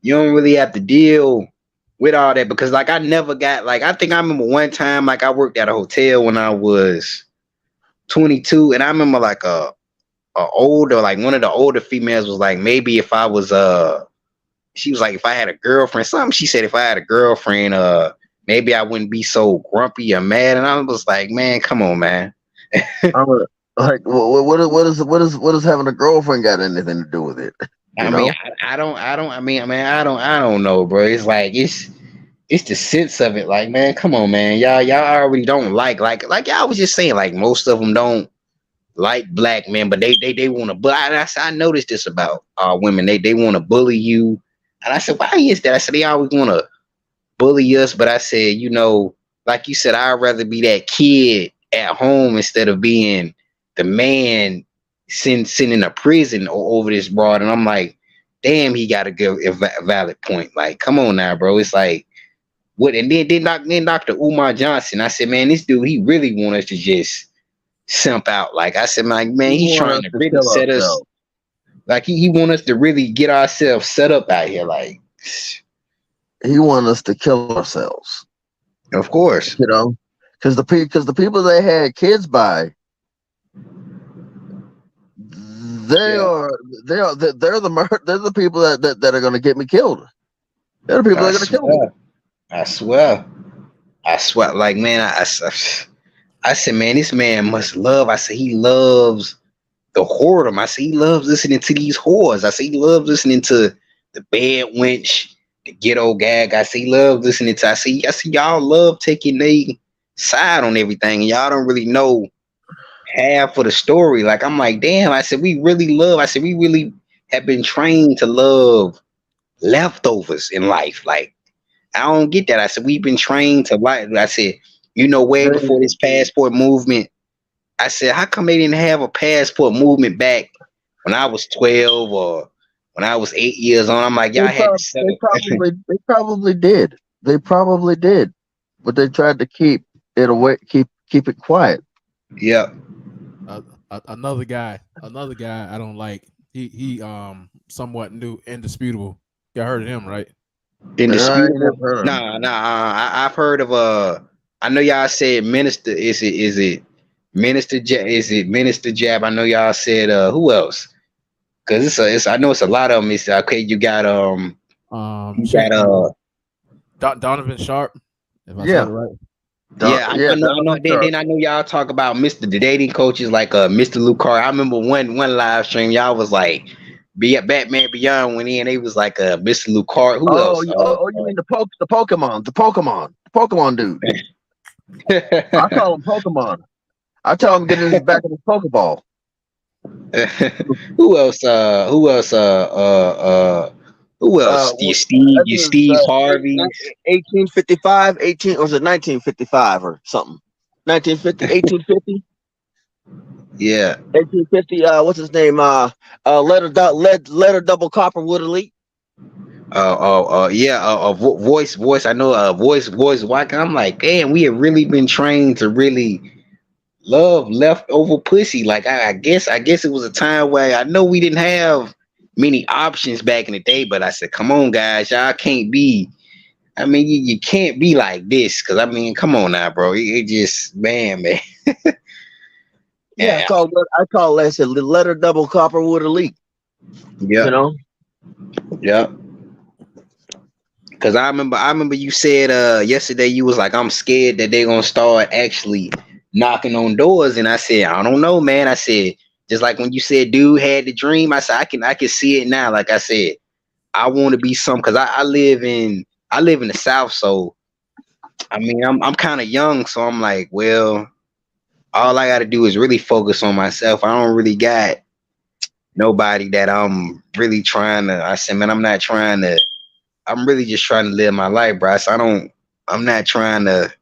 you don't really have to deal with all that, because like I never got, like, I think I remember one time, like I worked at a hotel when I was 22, and I remember like a older, like one of the older females was like, maybe if I was she was like, if I had a girlfriend, she said if I had a girlfriend, maybe I wouldn't be so grumpy or mad. And I was like, man, come on, man. Like, what is having a girlfriend got anything to do with it? I mean, I don't know, bro. It's like it's the sense of it. Like, man, come on, man. Y'all already don't like y'all was just saying, like most of them don't like black men, but they want to. But I noticed this about women. They want to bully you, and I said, why is that? I said they always want to bully us, but I said, you know, like you said, I'd rather be that kid at home instead of being the man sitting in a prison or over this broad. And I'm like, damn, he got to give a valid point. Like, come on now, bro. It's like, what? And then Dr. Umar Johnson, I said, man, this dude, he really want us to just simp out. Like I said, like, man, he's trying to really set us, like he want us to really get ourselves set up out here. Like, he want us to kill ourselves. Of course, you know, because the people they had kids by, they're the people that are going to get me killed. They're the people that are going to kill me. I swear. Like, man, I said, man, this man must love. I said, he loves the whoredom. I said, he loves listening to these whores. I said, he loves listening to the bed wench, the ghetto gag. I said, he loves listening to. I said, y'all love taking the side on everything, and y'all don't really know half of the story. Like, I'm like, damn. I said, we really have been trained to love leftovers in life. Like, I don't get that. I said, we've been trained to like. I said, you know, way before this passport movement. I said, how come they didn't have a passport movement back when I was 12 or when I was 8 years old? I'm like, y'all had to set up. They probably did. They probably did, but they tried to keep it away, keep it quiet. Yeah. Another guy I don't like. He somewhat new, indisputable. You heard of him, right? I ain't never Indisputable. heard of him. I've heard of I know y'all said Minister. Is it Minister Jab? Is it Minister Jab? I know y'all said who else? Because I know it's a lot of them. It's okay. You got Donovan Sharp. If I Yeah. said it right. yeah, I know. Then I know y'all talk about the dating coaches like Mr. Lucar. I remember one live stream y'all was like, Batman Beyond went in. They was like Mr. Lucar. Who else? You mean the Pokemon dude? I call him Pokemon. I tell him get in his back of his Pokeball. Who else? Who else? Steve Harvey. 1855, or was it 1955 or something? 1850. Yeah. 1850. What's his name? Letter double Copperwood Elite. Voice. I know. Voice. Why? I'm like, damn, we have really been trained to really love leftover pussy. Like, I guess it was a time where I know we didn't have many options back in the day, but I said, come on, guys, y'all can't be. I mean, you can't be like this, because I mean, come on now, bro. It just, man. Yeah, I call that letter double Copperwood Elite. Yeah. You know. Yeah. Because I remember you said yesterday you was like, I'm scared that they're gonna start actually knocking on doors, and I said, I don't know, man. I said, just like when you said dude had the dream, I said I can see it now. Like I said, I want to be some, because I live in the South, so I mean I'm kind of young, so I'm like, well, all I got to do is really focus on myself. I don't really got nobody that I'm really trying to. I said, man, I'm really just trying to live my life, bro. So I'm not trying to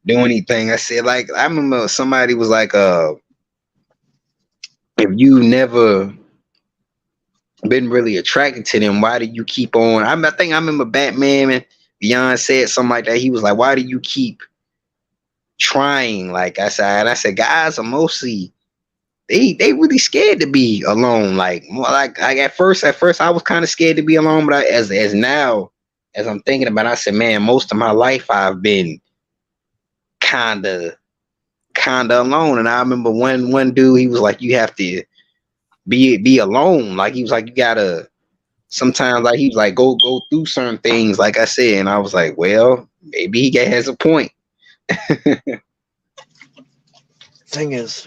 do anything. I said, like, I remember somebody was like, if you never been really attracted to them, why do you keep on? I think I remember Batman Beyond said something like that. He was like, why do you keep trying? Like I said, guys are mostly they really scared to be alone. Like more like at first I was kind of scared to be alone, but as now, as I'm thinking about it, I said, man, most of my life I've been kinda alone. And I remember one dude, he was like, you have to be alone. Like he was like, you gotta sometimes, like he was like, go through certain things, like I said. And I was like, well, maybe he has a point. Thing is,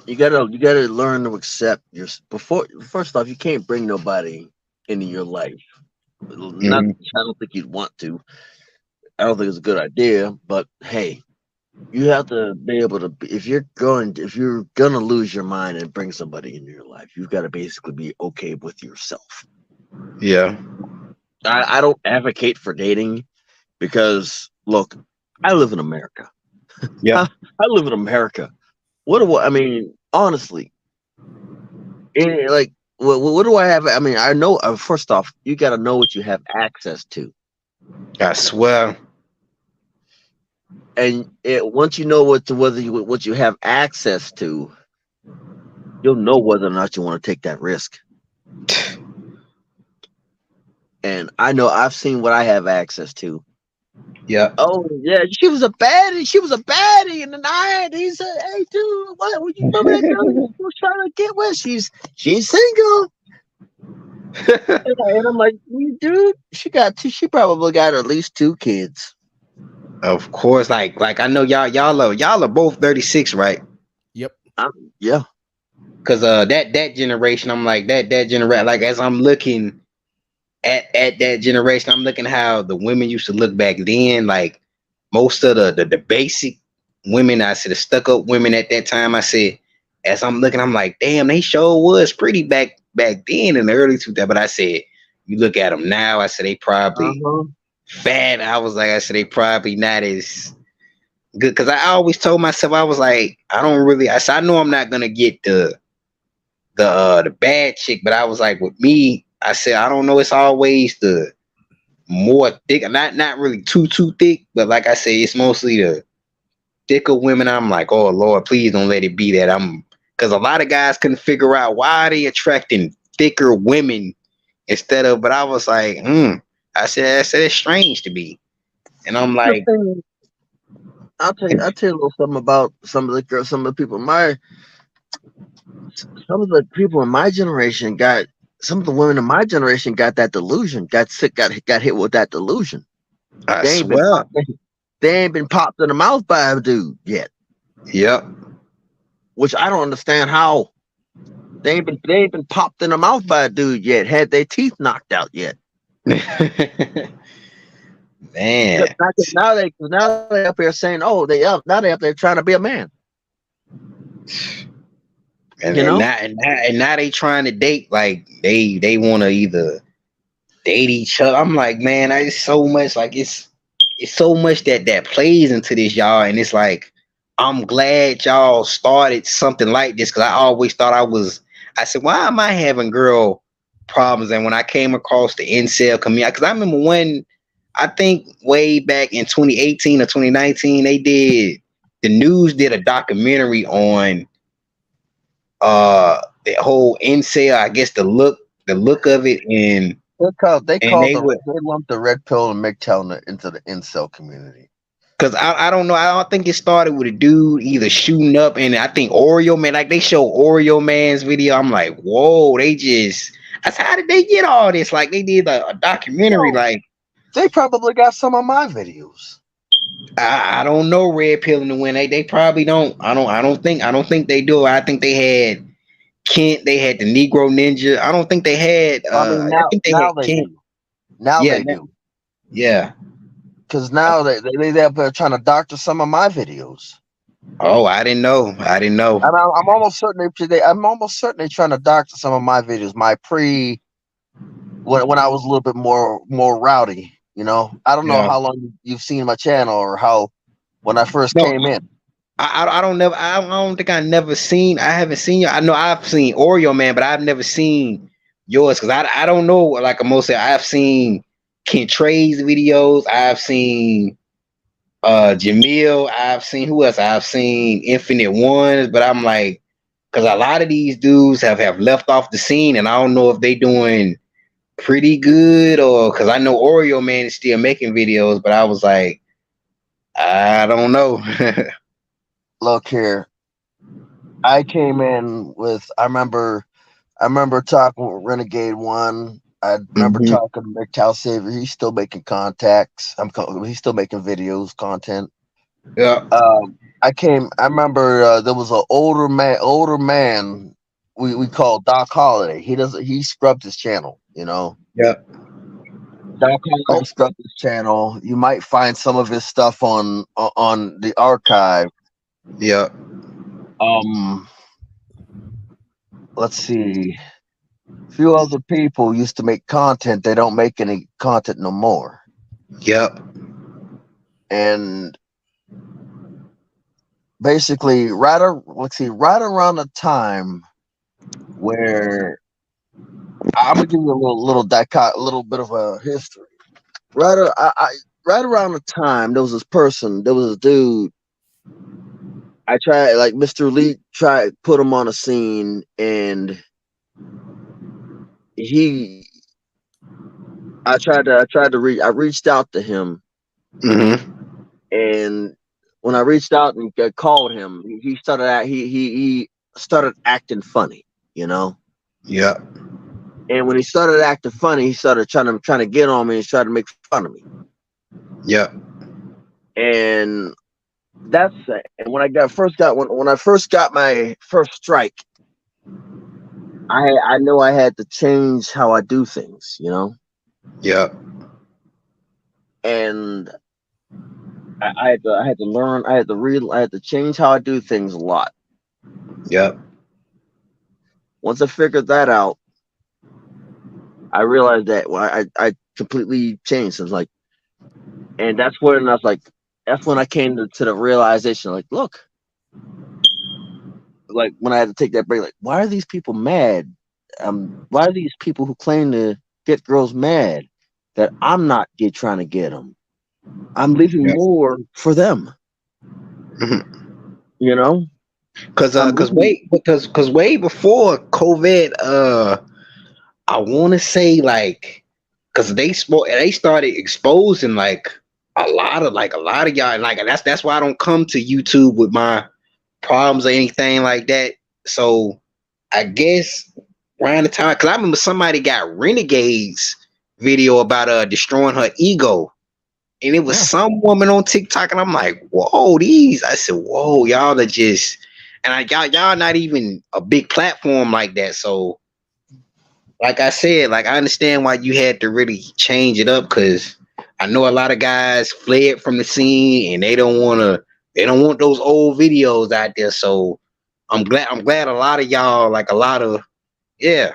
you gotta learn to accept your first off, you can't bring nobody into your life. Not, I don't think you'd want to. I don't think it's a good idea, but hey, you have to be able to. If you're gonna lose your mind and bring somebody into your life, you've got to basically be okay with yourself. Yeah. I don't advocate for dating because look, I live in America. Yeah. I live in America. I mean, honestly, like, what do I have? I mean, I know. First off, you got to know what you have access to. I swear. And once you know what you have access to, you'll know whether or not you want to take that risk. And I know I've seen what I have access to. Yeah. Oh yeah, she was a baddie. She was a baddie in the night. He said, "Hey, dude, what you remember that girl you was trying to get with? She's single." And I'm like, dude, she probably got at least 2 kids. Of course, like I know y'all are both 36, right? Yep. Yeah. Cause that generation, I'm like that generation. Like as I'm looking at that generation, I'm looking how the women used to look back then. Like most of the basic women, I said the stuck up women at that time. I said, as I'm looking, I'm like, damn, they sure was pretty back then in the early 2000s. But I said, you look at them now. I said they probably fat. I said they probably not as good. Because I always told myself, I was like, I said I know I'm not gonna get the bad chick, but I was like, with me, I said I don't know. It's always the more thick, not really too thick, but like I say, it's mostly thicker women. I'm like, oh Lord, please don't let it be that. Because a lot of guys couldn't figure out why are they attracting thicker women instead of. But I was like, I said it's strange to me, and I'm like, I'll tell you a little something about some of the girls, some of the people some of the people in my generation got, some of the women in my generation got that delusion, got sick, got hit with that delusion. I They ain't swear, been popped in the mouth by a dude yet. yep. Which I don't understand how they ain't been popped in the mouth by a dude yet, had their teeth knocked out yet. Man, Now they up here saying, oh, now they up there trying to be a man. and, You know? and now they trying to date, like they want to either date each other. I'm like, man, it's so much, like it's so much that plays into this, y'all, and it's like I'm glad y'all started something like this, because I always thought I said, why am I having girl problems? And when I came across the incel community, because I remember I think way back in 2018 or 2019, the news did a documentary on the whole incel, I guess the look of it, and they lumped the red pill and MGTOW into the incel community. Because I don't know, I don't think it started with a dude either shooting up, and I think Oreo Man, like they show Oreo Man's video. I'm like, whoa, I said, how did they get all this? Like they did a documentary, like they probably got some of my videos. I don't know, Red Pill in the Wind. They probably don't. I don't think they do. I think they had Kent, they had the Negro Ninja. I don't think they had I think they had Kent. They do. Yeah. Because now they're trying to doctor some of my videos. Oh, I didn't know. And I'm almost certain they're trying to doctor some of my videos. When I was a little bit more rowdy, you know. I don't know how long you've seen my channel or how when I first came in. I don't think I haven't seen you. I know I've seen Oreo Man, but I've never seen yours, because I don't know, like most of I've seen Ken Trey's videos, I've seen Jamil, I've seen who else? I've seen Infinite Ones, but I'm like, because a lot of these dudes have left off the scene, and I don't know if they doing pretty good, or because I know Oreo Man is still making videos, but I was like, I don't know. Look here, I came in with, I remember talking with Renegade One. I remember talking to MGTOW Savior. He's still making contacts. He's still making videos, content. Yeah. I remember there was an older man we called Doc Holiday. He scrubbed his channel, you know. Yeah. Doc Holiday scrubbed his channel. You might find some of his stuff on the archive. Yeah. Let's see. A few other people used to make content. They don't make any content no more. Yep. And basically, right around the time where I'm gonna give you a little bit of a history. Right around the time there was this dude. I tried, like Mr. Lee put him on a scene, and I reached out to him, and when I reached out and called him, he started acting funny, you know. Yeah. And when he started acting funny, he started trying to get on me and try to make fun of me. Yeah. And when I first got my first strike, I knew I had to change how I do things, you know. Yeah. And I had to learn, I had to change how I do things a lot. Yep. Once I figured that out, I realized that I completely changed. I was like, and that's when I came to the realization, like, look, like when I had to take that break, like, why are these people mad? Why are these people who claim to get girls mad that I'm not trying to get them? I'm leaving more for them. You know, Cause I'm really, way before COVID, I want to say like, cause they started exposing like a lot of y'all, like that's why I don't come to YouTube with my problems or anything like that. So I guess around the time, cause I remember somebody got Renegade's video about destroying her ego, and it was some woman on TikTok, and I'm like, whoa, I said, whoa, y'all are just, and y'all not even a big platform like that. So, like I said, like I understand why you had to really change it up, because I know a lot of guys fled from the scene, and they don't want those old videos out there. So, I'm glad a lot of y'all, like a lot of, yeah.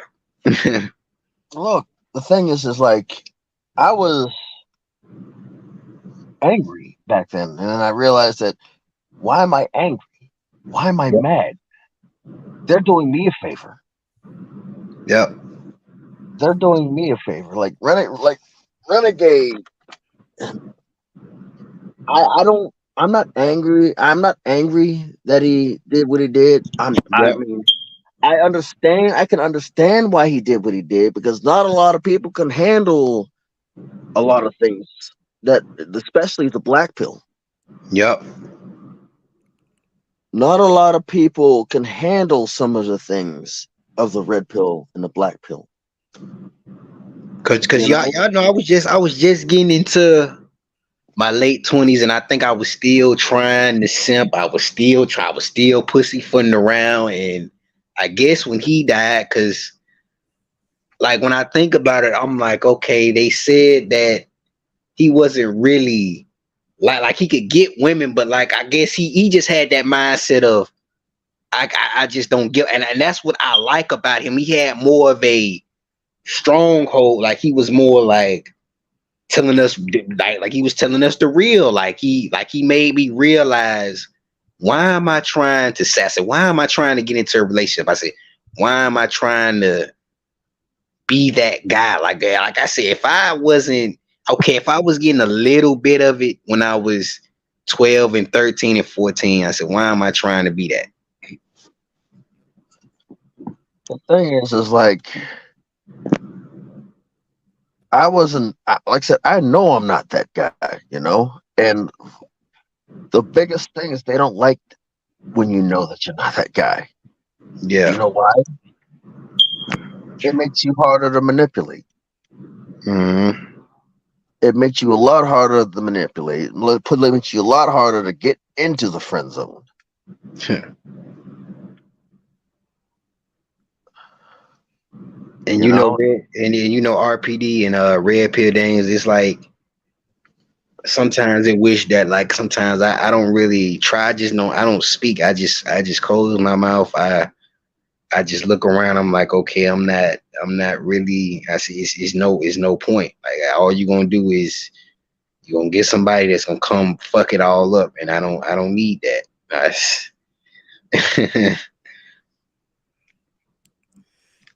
look. The thing is like I was angry back then, and then I realized that why am I angry? Why am I mad? They're doing me a favor. Yep. They're doing me a favor. Like Renegade. I'm not angry. I'm not angry that he did what he did. I Yep. mean, I understand. I can understand why he did what he did, because not a lot of people can handle a lot of things. That, especially the black pill. Yep. Not a lot of people can handle some of the things of the red pill and the black pill. Cause You know? y'all know I was just getting into my late 20s, and I think I was still trying to simp. I was still pussyfooting around, and I guess when he died, cause like when I think about it, I'm like, okay, they said that he wasn't really like he could get women, but like I guess he just had that mindset of I just don't get, and that's what I like about him. He had more of a stronghold, like he was more like telling us, like he was telling us the real, like he made me realize, why am I trying to sass it? Why am I trying to get into a relationship? I said, why am I trying to be that guy? Like I said, if I wasn't okay, if I was getting a little bit of it when I was 12 and 13 and 14, I said, why am I trying to be that? The thing is like I wasn't. Like I said, I know I'm not that guy. You know, and the biggest thing is they don't like when you know that you're not that guy. Yeah. You know why? It makes you harder to manipulate. Mm-hmm. It makes you a lot harder to manipulate. It makes you a lot harder to get into the friend zone. And you know, and you know, RPD and Red Pill Dames, it's like sometimes I wish that, like sometimes I don't really try, I don't speak. I just close my mouth. I just look around. I'm like, okay, I'm not really. I see, it's no point. Like all you're gonna do is you're gonna get somebody that's gonna come fuck it all up, and I don't need that.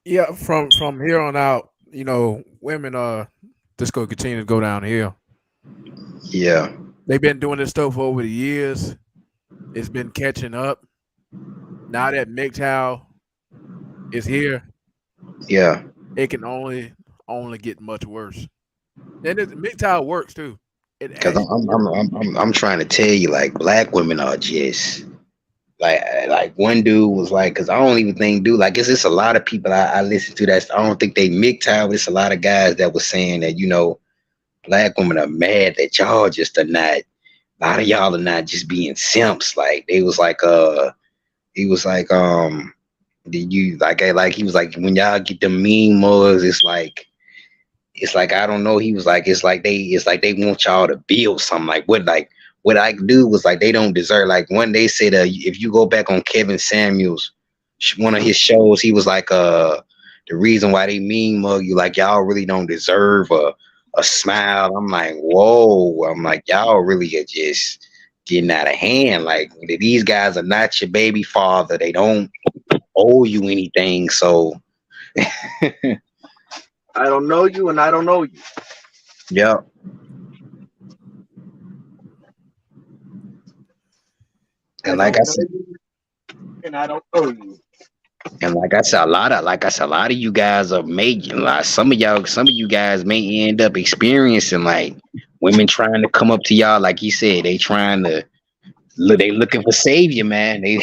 Yeah, from here on out, you know, women are just gonna continue to go downhill. Yeah. They've been doing this stuff over the years. It's been catching up. Now that MGTOW is here, Yeah. it can only get much worse. And MGTOW works too. It Because actually works. I'm trying to tell you, like black women are just like one dude was like, because I don't even think dude, like it's just a lot of people I listen to that I don't think they MGTOW. It's a lot of guys that was saying that, you know, black women are mad that y'all just are not, a lot of y'all are not just being simps. Like they was like he was like did you like he was like, when y'all get the mean mugs, it's like I don't know. He was like, it's like they want y'all to build something. Like what I do was like they don't deserve. Like one day said, if you go back on Kevin Samuels, one of his shows, he was like, the reason why they mean mug you, like y'all really don't deserve a smile. I'm like, whoa. I'm like, y'all really are just getting out of hand. Like these guys are not your baby father. They don't owe you anything. So I don't know you, and I don't know you. yeah. I And like don't I know said, you, and I don't know you. and like I said, a lot of you guys are making like some of you guys may end up experiencing like women trying to come up to y'all, like you said, they trying to look, they looking for savior, man. They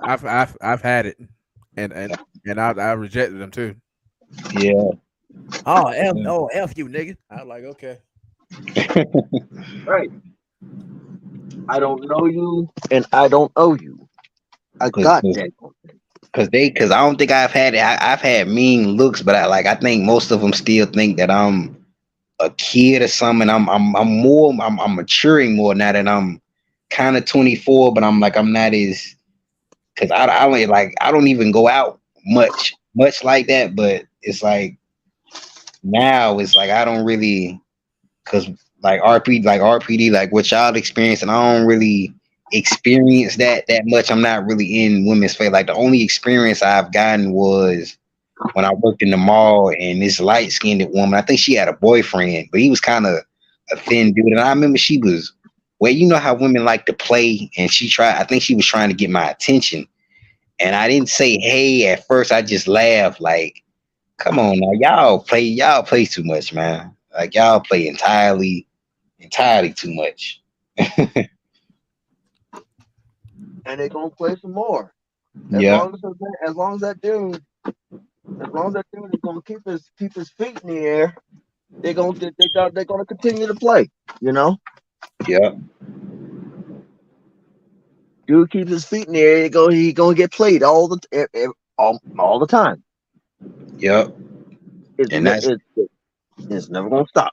I've had it, and I rejected them too. yeah. Oh f you, nigga. I was like, okay. Right. I don't know you, and I don't owe you. I Cause, got cause, that. cause I don't think I've had it. I've had mean looks, but I think most of them still think that I'm a kid or something. I'm maturing more now that I'm kind of 24, but I'm not as because I don't like I don't even go out much like that. But it's like now it's like I don't really because RPD like what y'all experience, and I don't really experience that much. I'm not really in women's face. Like the only experience I've gotten was when I worked in the mall, and this light skinned woman, I think she had a boyfriend, but he was kind of a thin dude. And I remember she was, well, you know how women like to play, and I think she was trying to get my attention. And I didn't say hey at first, I just laughed, like, come on now, y'all play too much, man. Like y'all play entirely too much. And they're gonna play some more. Yeah, As long as that dude is gonna keep his feet in the air, they're gonna continue to play. You know, yeah, dude keeps his feet in the air, he gonna get played all the time. yeah. It's And ne- that's it's never gonna stop.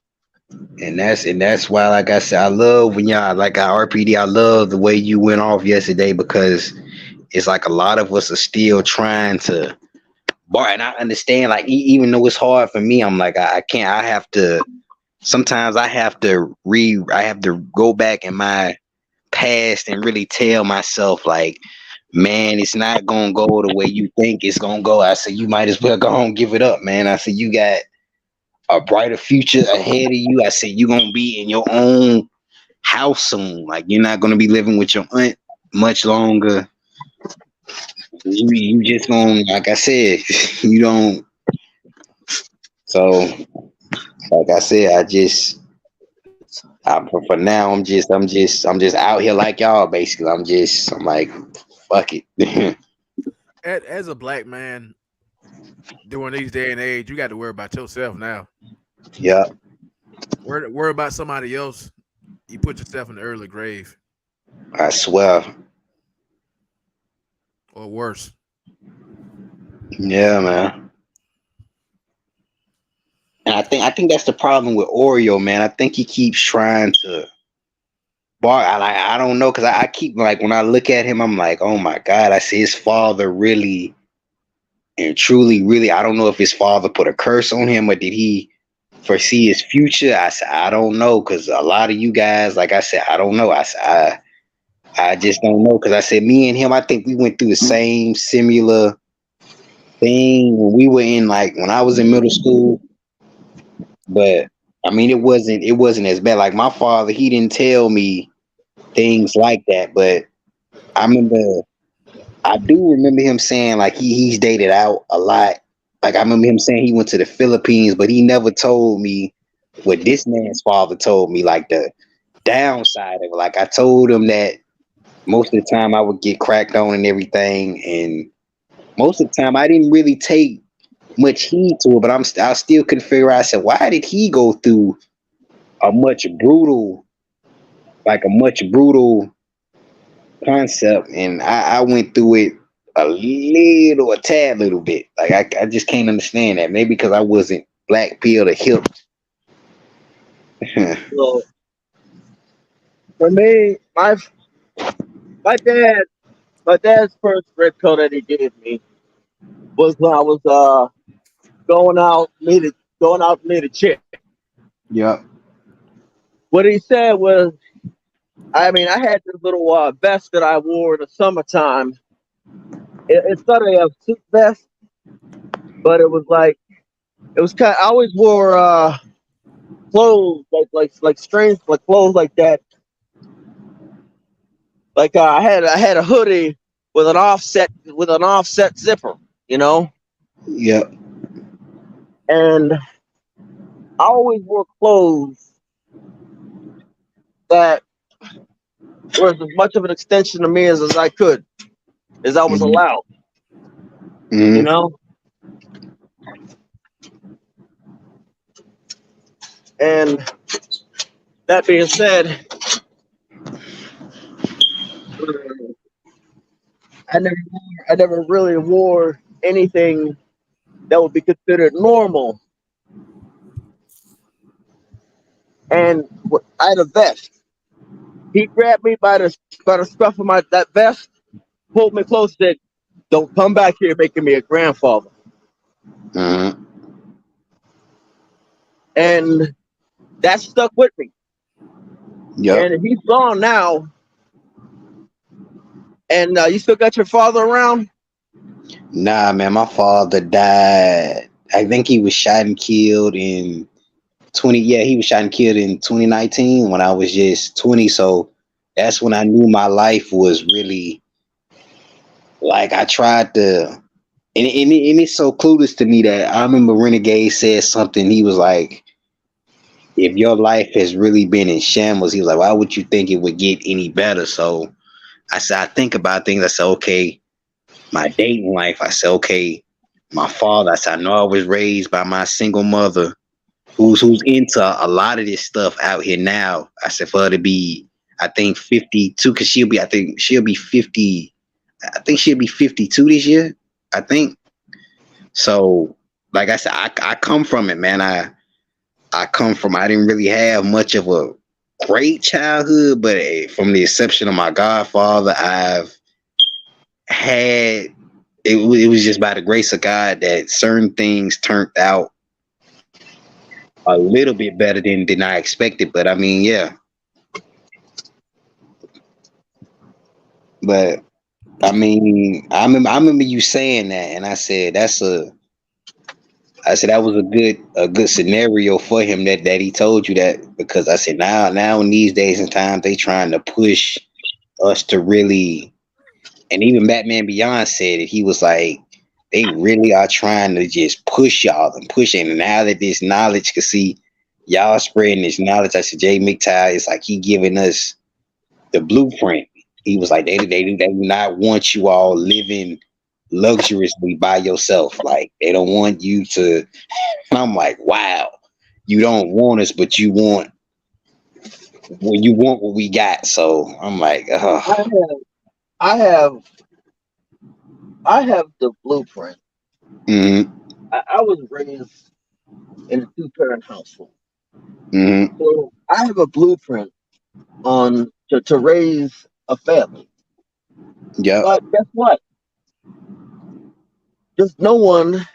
and that's why, like I said, I love when y'all like our RPD. I love the way you went off yesterday because it's like a lot of us are still trying to bar, and I understand. Like even though it's hard for me, I'm like I can't. I have to. Sometimes I have to go back in my past and really tell myself like, man, it's not gonna go the way you think it's gonna go. I said you might as well go home, give it up, man. I said you got a brighter future ahead of you. I said you're gonna be in your own house soon. Like you're not gonna be living with your aunt much longer. You just gonna, like I said, you don't. So, like I said, for now, I'm just out here like y'all. Basically, I'm like, fuck it. As a black man during these day and age, you got to worry about yourself now. Yeah, Worry about somebody else. You put yourself in the early grave I swear. or worse. Yeah, man. And I think that's the problem with Oreo, man. I think he keeps trying to bar. I don't know because I keep like when I look at him, I'm like, oh my god. I see his father really and truly, really. I don't know if his father put a curse on him or did he foresee his future. I said I don't know because a lot of you guys, like I said, I don't know. I said I just don't know because I said me and him. I think we went through the same similar thing when we were in like when I was in middle school. But I mean, it wasn't as bad. Like my father, he didn't tell me things like that. But I do remember him saying like he's dated out a lot. Like I remember him saying he went to the Philippines, but he never told me what this man's father told me. Like the downside of it. Like I told him that most of the time I would get cracked on and everything, and most of the time I didn't really take much heed to it. But I still couldn't figure out. I said, why did he go through a much brutal concept, and I went through it a tad little bit. Like I just can't understand that. Maybe because I wasn't black pilled or hip. So for me, my dad's first red pill that he gave me was when I was going out to meet a chick. Yep. What he said was, I mean, I had this little vest that I wore in the summertime. It's not a suit vest, but it was kind. I always wore clothes like strange like clothes like that. Like I had a hoodie with an offset zipper, you know, Yep. and I always wore clothes that was as much of an extension of me as I could, as I was Mhm. allowed, you Mhm. know. And that being said, I never really wore anything that would be considered normal. And I had a vest. He grabbed me by the scruff of that vest, pulled me close, said, "Don't come back here making me a grandfather." Mhm. And that stuck with me. Yep. And he's gone now. And you still got your father around? Nah, man, my father died. I think he was shot and killed in 20. Yeah, he was shot and killed in 2019 when I was just 20. So that's when I knew my life was really like I tried to. And it's so clueless to me that I remember Renegade said something. He was like, if your life has really been in shambles, he was like, why would you think it would get any better? So I said, I think about things. I said, okay, my dating life. I said, okay, my father. I said, I know I was raised by my single mother who's into a lot of this stuff out here now. I said, for her to be, I think 52, because I think she'll be 50. I think she'll be 52 this year. I think. So, like I said, I come from it, man. I come from, I didn't really have much of a great childhood, but from the exception of my godfather, I've had, it was just by the grace of God that certain things turned out a little bit better than I expected. But I mean, yeah. But I mean, I remember you saying that, and I said I said that was a good scenario for him that he told you that, because I said now in these days and times they trying to push us to really, and even Batman Beyond said it. He was like, they really are trying to just push y'all and push it. And now that this knowledge, can see y'all spreading this knowledge, I said Jay McTighe is like he giving us the blueprint. He was like, they do not want you all living luxuriously by yourself. Like they don't want you to. And I'm like, wow, you don't want us, but you want what we got. So I'm like, I have the blueprint. mm-hmm, I was raised in a 2-parent household. mm-hmm, So I have a blueprint on to raise a family. yep, But guess what? There's no one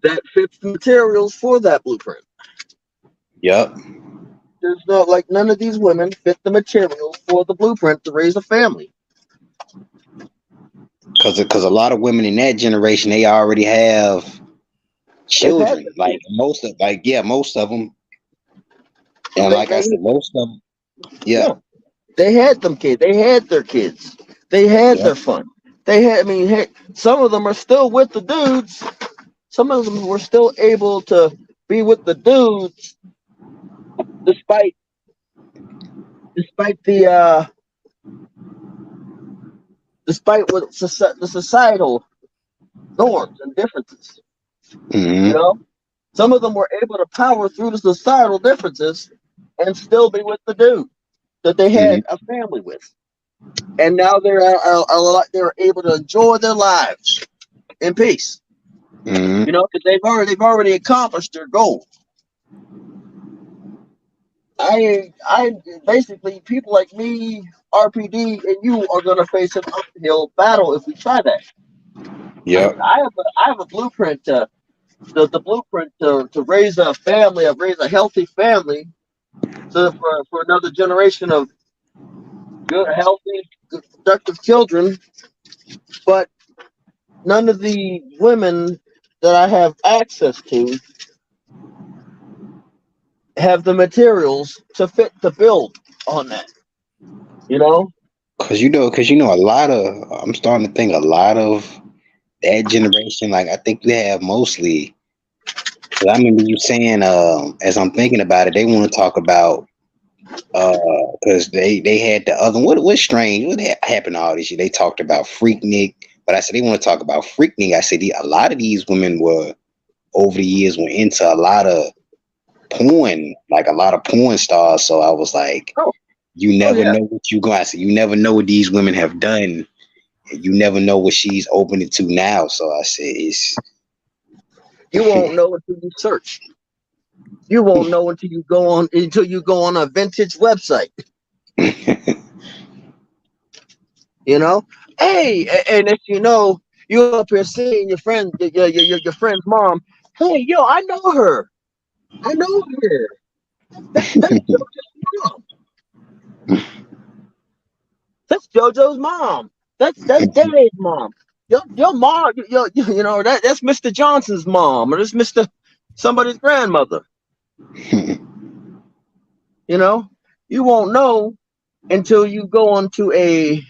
that fits the materials for that blueprint. yep. There's none of these women fit the materials for the blueprint to raise a family. Because a lot of women in that generation, they already have They've had children. their Like kids. most of them. And They, like I they, said, most of them, yeah, yeah, they had them kids. They had their kids. They had yep, their fun. They had. I mean, hey, some of them are still with the dudes. Some of them were still able to be with the dudes despite the despite what the societal norms and differences. You mm-hmm, know, some of them were able to power through the societal differences and still be with the dude that they mm-hmm, had a family with. And now they're able to enjoy their lives in peace. mm-hmm, You know, because they've already accomplished their goal. I basically, people like me, RPD, and you are going to face an uphill battle if we try that. yep, I have a blueprint the blueprint to raise a family, raise a healthy family, so for another generation of good, healthy, good, productive children. But none of the women that I have access to have the materials to build on that. You know? Cause a lot of I'm starting to think a lot of that generation, like I think we have mostly. Cause I remember you saying, as I'm thinking about it, they want to talk about, because they had the other what's strange, happened to all this shit. They talked about Freaknik, but I said they want to talk about Freaknik. I said a lot of these women were over the years were into a lot of porn, like a lot of porn stars. So I was like, Oh, you never yeah. know what you going. I said you never know what these women have done. And you never know what she's opening to now. So I said it's You won't know until you search. You won't know until you go on a vintage website. You know? Hey, and if you know, you're up here seeing your friend, your friend's mom. Hey, yo, I know her. I know her. That's JoJo's mom. That's JoJo's mom. That's Daddy's mom. Your mom, you know that's Mr. Johnson's mom, or that's Mr. somebody's grandmother. You know, you won't know until you go onto you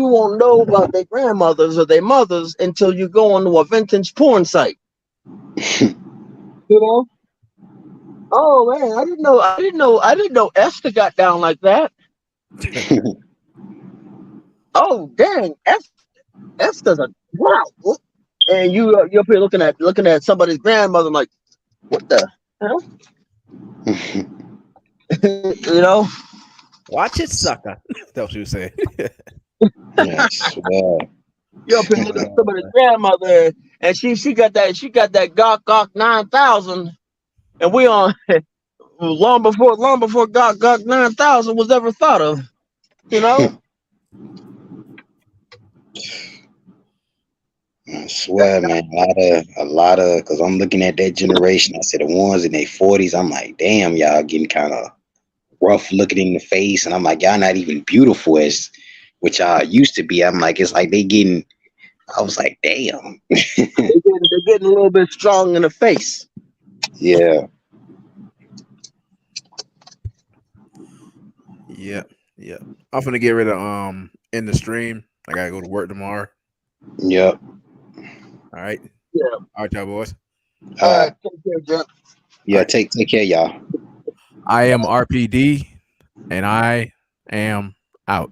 won't know about their grandmothers or their mothers until you go onto a vintage porn site. You know? Oh man, I didn't know Esther got down like that. Oh dang, Esther's a wow. And you're up here looking at somebody's grandmother like, what the hell? You know? Watch it, sucker. That's what you say. I swear. You're up here looking at somebody's grandmother, and she got that Gok 9000, and we on long before Gok 9000 was ever thought of. You know? I swear, man, a lot of, because I'm looking at that generation. I said the ones in their 40s. I'm like, damn, y'all getting kind of rough looking in the face, and I'm like, y'all not even beautiful as what y'all used to be. I'm like, it's like they getting. I was like, damn. They're getting a little bit strong in the face. Yeah. Yep. I'm gonna get rid of in the stream. I gotta go to work tomorrow. Yep. All right. Yeah. All right, y'all boys. All right, take care, Jeff. Yeah, take care, y'all. I am RPD, and I am out.